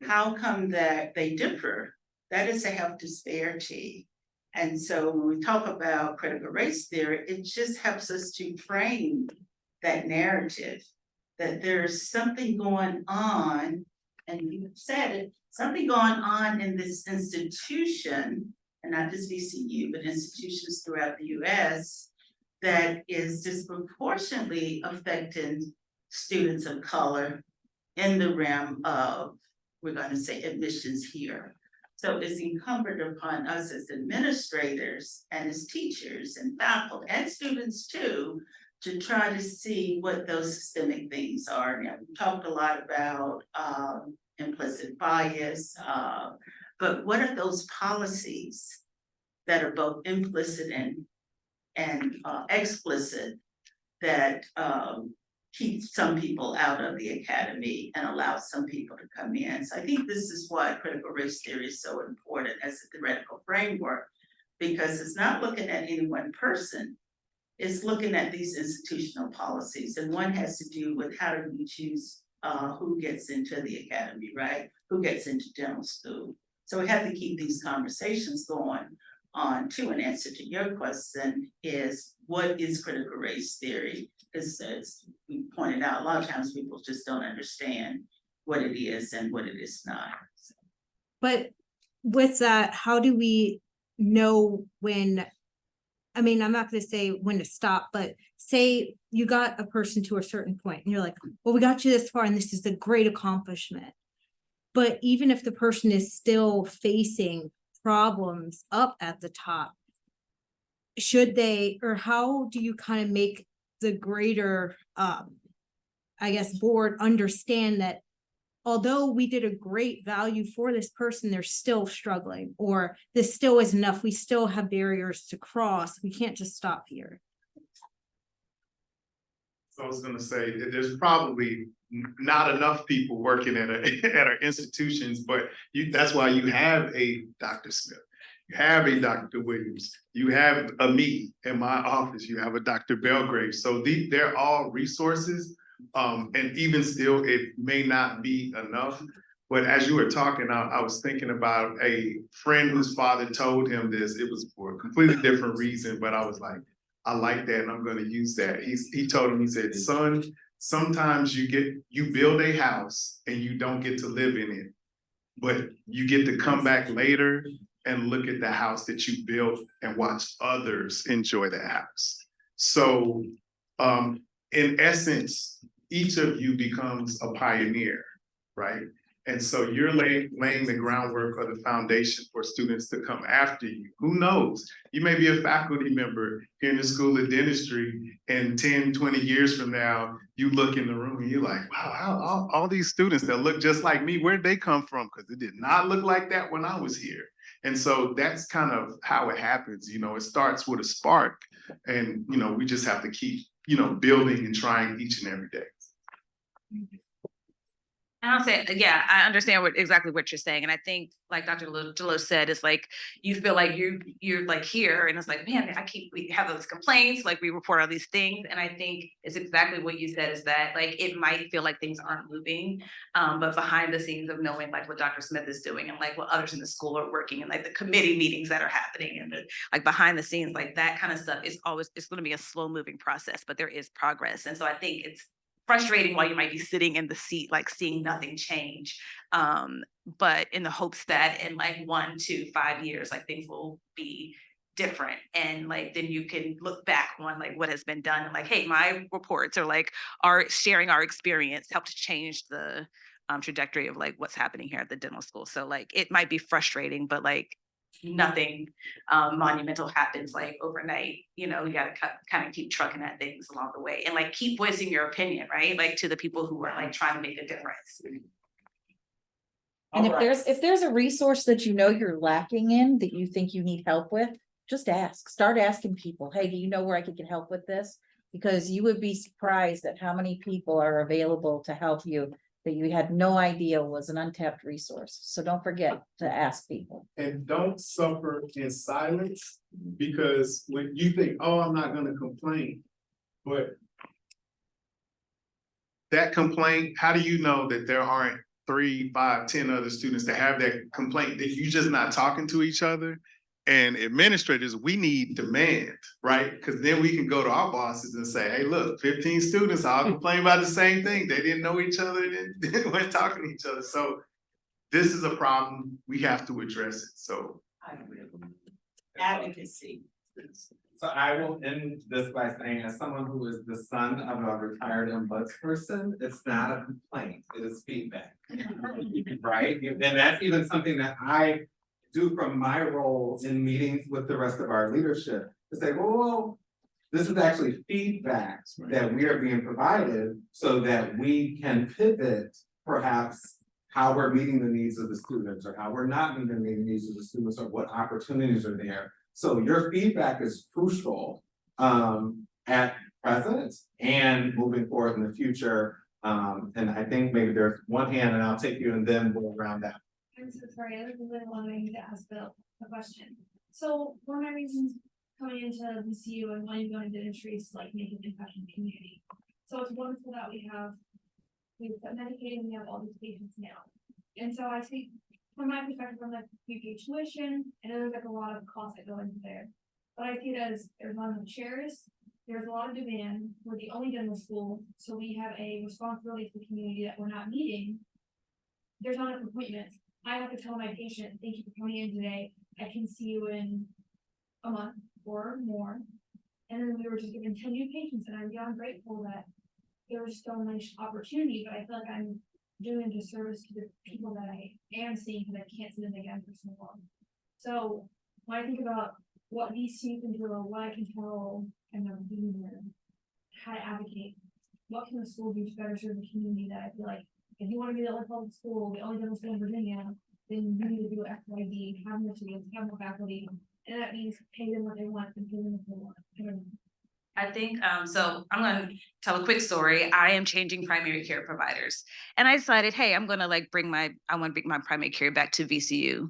How come that they differ? That is a health disparity. And so when we talk about critical race theory, it just helps us to frame that narrative, that there's something going on, and you said it, something going on in this institution, and not just VCU, but institutions throughout the US, that is disproportionately affecting students of color in the realm of, we're going to say, admissions here. So it's incumbent upon us as administrators and as teachers and faculty and students too, to try to see what those systemic things are. Now, we talked a lot about implicit bias, but what are those policies that are both implicit and explicit that keep some people out of the academy and allow some people to come in? So I think this is why critical race theory is so important as a theoretical framework, because it's not looking at any one person, it's looking at these institutional policies. And one has to do with how do we choose who gets into the academy, right? Who gets into dental school. So we have to keep these conversations going on. To an answer to your question is, what is critical race theory? Because as we pointed out, a lot of times people just don't understand what it is and what it is not. But with that, how do we know when? I mean, I'm not gonna say when to stop, but say you got a person to a certain point and you're like, well, we got you this far and this is a great accomplishment. But even if the person is still facing problems up at the top, should they, or how do you kind of make the greater, I guess, board understand that although we did a great value for this person, they're still struggling, or this still isn't enough, we still have barriers to cross, we can't just stop here. So I was gonna say that there's probably not enough people working at at our institutions, but that's why you have a Dr. Smith. You have a Dr. Williams, you have a me in my office, you have a Dr. Belgrave. So they're all resources. And even still, it may not be enough. But as you were talking, I was thinking about a friend whose father told him this. It was for a completely different reason, but I was like, I like that and I'm going to use that. He told him, he said, son, sometimes you build a house and you don't get to live in it, but you get to come back later and look at the house that you built and watch others enjoy the house. So in essence, each of you becomes a pioneer, right? And so you're laying the groundwork or the foundation for students to come after you. Who knows? You may be a faculty member here in the School of Dentistry, and 10, 20 years from now, you look in the room and you're like, wow, all these students that look just like me, where'd they come from? Because it did not look like that when I was here. And so that's kind of how it happens. You know, it starts with a spark, and, you know, we just have to keep, you know, building and trying each and every day. And I'll say, yeah, I understand exactly what you're saying. And I think, like Dr. DeLoach said, it's like, you feel like you're like here, and it's like, man, we have those complaints, like we report all these things. And I think it's exactly what you said, is that like, it might feel like things aren't moving, but behind the scenes of knowing like what Dr. Smith is doing and like what others in the school are working, and like the committee meetings that are happening, and like behind the scenes, like that kind of stuff is always, it's going to be a slow moving process, but there is progress. And so I think it's frustrating while you might be sitting in the seat, like seeing nothing change. But in the hopes that in like 1 to 5 years, like things will be different. And like, then you can look back on like what has been done and like, hey, my reports or like our sharing our experience helped to change the trajectory of like what's happening here at the dental school. So like, it might be frustrating, but like nothing monumental happens like overnight. You know, you got to kind of keep trucking at things along the way and like keep voicing your opinion, right? Like to the people who are like trying to make a difference. And if there's a resource that you know you're lacking in, that you think you need help with, just ask. Start asking people, hey, do you know where I could get help with this? Because you would be surprised at how many people are available to help you that you had no idea was an untapped resource. So don't forget to ask people. And don't suffer in silence, because when you think, oh, I'm not gonna complain, but that complaint, how do you know that there aren't 3, 5, 10 other students that have that complaint, that you're just not talking to each other? And administrators, we need demand, right? Because then we can go to our bosses and say, hey, look, 15 students all complain about the same thing. They didn't know each other, they weren't talking to each other. So this is a problem. We have to address it. So Advocacy. So I will end this by saying, as someone who is the son of a retired ombudsperson, it's not a complaint, it is feedback. Right? And that's even something that I do from my role in meetings with the rest of our leadership, to say, well, this is actually feedback that we are being provided so that we can pivot perhaps how we're meeting the needs of the students, or how we're not meeting the needs of the students, or what opportunities are there. So your feedback is crucial at present and moving forward in the future. And I think maybe there's one hand, and I'll take you and then we'll round out. I'm so sorry, I was really wanting to ask Bill a question. So one of my reasons coming into VCU and wanting to go into dentistry is to like make an impact in the community. So it's wonderful that we've medicated, we have all these patients now. And so I think from my perspective, from like UK tuition, I know there's like a lot of costs that go into there. But I see it as there's not enough chairs, there's a lot of demand, we're the only dental school, so we have a responsibility to the community that we're not meeting. there's not enough appointments. I have to tell my patient, thank you for coming in today. I can see you in a month or more. And then we were just given 10 new patients, and I'm beyond grateful that there was so much opportunity, but I feel like I'm doing a disservice to the people that I am seeing because I can't see them again for so long. So when I think about what VCU can do or what I can tell and I'm being there, how to advocate, what can the school do to better serve the community, that I feel like if you want to be the only public school, the only dental school in Virginia, then you need to do X, Y, Z, have more students, have more faculty, and that means pay them what they want and pay them what they want. I don't know. I think, so I'm gonna tell a quick story. I am changing primary care providers. And I decided, hey, I'm gonna like I wanna bring my primary care back to VCU.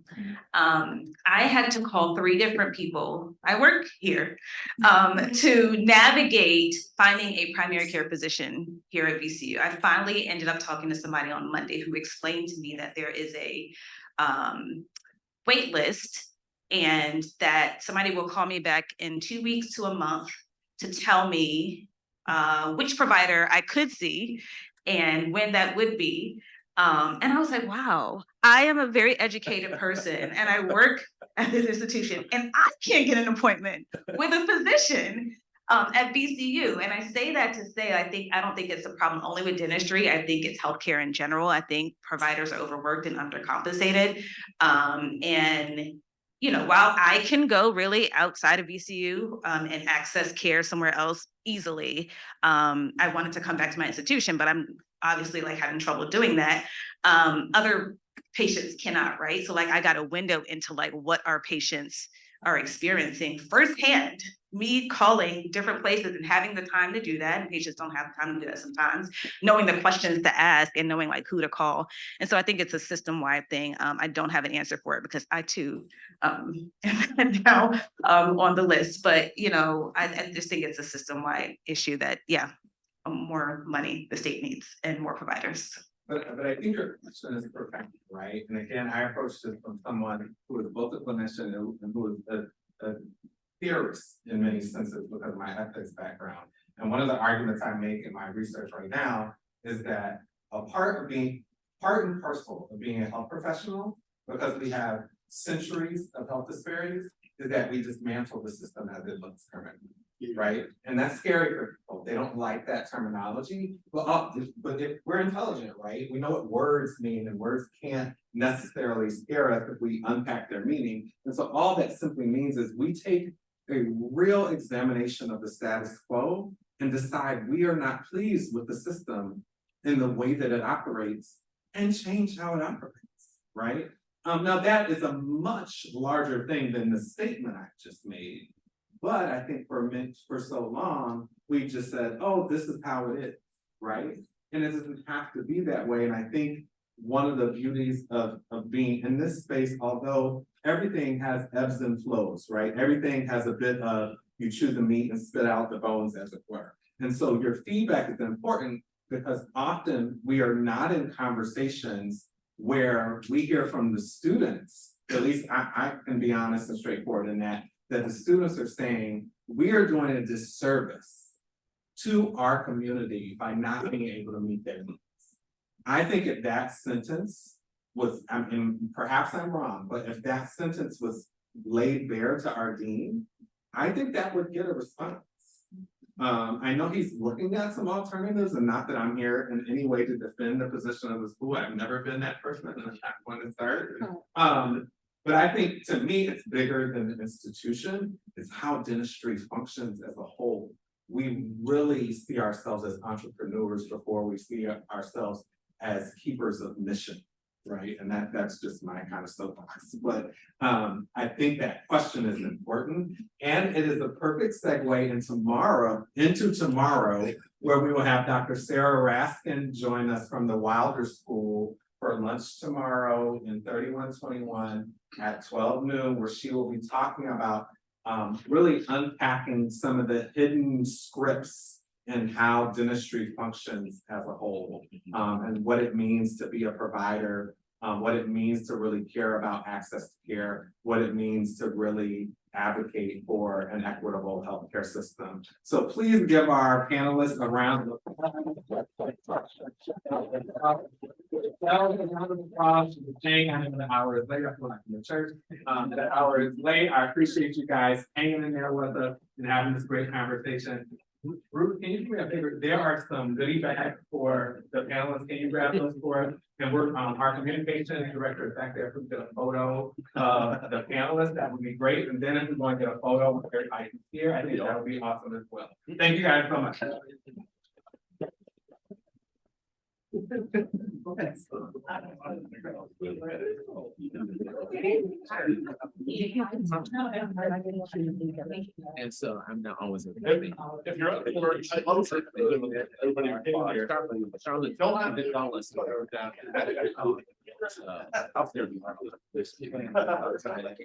I had to call 3 different people, I work here, to navigate finding a primary care position here at VCU. I finally ended up talking to somebody on Monday who explained to me that there is a wait list, and that somebody will call me back in 2 weeks to a month to tell me which provider I could see and when that would be. And I was like, wow, I am a very educated person and I work at this institution and I can't get an appointment with a physician at VCU. And I say that to say, I don't think it's a problem only with dentistry. I think it's healthcare in general. I think providers are overworked and undercompensated. And you know, while I can go really outside of VCU and access care somewhere else easily, I wanted to come back to my institution, but I'm obviously like having trouble doing that. Other patients cannot, right? So like I got a window into like what our patients are experiencing firsthand, me calling different places and having the time to do that. And patients don't have the time to do that sometimes, knowing the questions to ask and knowing like who to call. And so I think it's a system-wide thing. I don't have an answer for it because I too am now on the list, but you know, I just think it's a system-wide issue that, yeah, more money the state needs and more providers. But I think your question is perfect, right? And again, I approached it from someone who is both a clinician and who is a theorist in many senses because of my ethics background. And one of the arguments I make in my research right now is that a part and parcel of being a health professional, because we have centuries of health disparities, is that we dismantle the system as it looks currently. Right? And that's scary for people. They don't like that terminology. But if we're intelligent, right? We know what words mean, and words can't necessarily scare us if we unpack their meaning. And so all that simply means is we take a real examination of the status quo and decide we are not pleased with the system in the way that it operates and change how it operates, right? Now that is a much larger thing than the statement I just made. But I think for so long, we've just said, oh, this is how it is, right? And it doesn't have to be that way. And I think one of the beauties of being in this space, although everything has ebbs and flows, right? Everything has a bit of you chew the meat and spit out the bones, as it were. And so your feedback is important because often we are not in conversations where we hear from the students, at least I can be honest and straightforward in that the students are saying, we are doing a disservice to our community by not being able to meet their needs. I think if that sentence was, and perhaps I'm wrong, but if that sentence was laid bare to our dean, I think that would get a response. I know he's looking at some alternatives, and not that I'm here in any way to defend the position of the school. I've never been that person, and I'm not going to start. But I think to me, it's bigger than the institution. It's how dentistry functions as a whole. We really see ourselves as entrepreneurs before we see ourselves as keepers of mission, right? And that's just my kind of soapbox. But I think that question is important, and it is a perfect segue into tomorrow, where we will have Dr. Sarah Raskin join us from the Wilder School for lunch tomorrow in 3121 at 12 noon, where she will be talking about really unpacking some of the hidden scripts and how dentistry functions as a whole, and what it means to be a provider, what it means to really care about access to care, what it means to really advocate for an equitable healthcare system. So please give our panelists a round of applause. round of applause for Jane. I know the hour is late. I feel like in the church. The hour is late. I appreciate you guys hanging in there with us and having this great conversation. Ruth, can you do me a favor? There are some goodie bags for the panelists. Can you grab those for us? And we're, our communications director is back there for the photo, the panelists. That would be great. And then if we want to get a photo with everybody here, I think that would be awesome as well. Thank you guys so much. And so I'm not always. If you're up for it, I'd love to. Everybody here. Charlotte, don't have the dollars.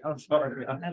I'm sorry.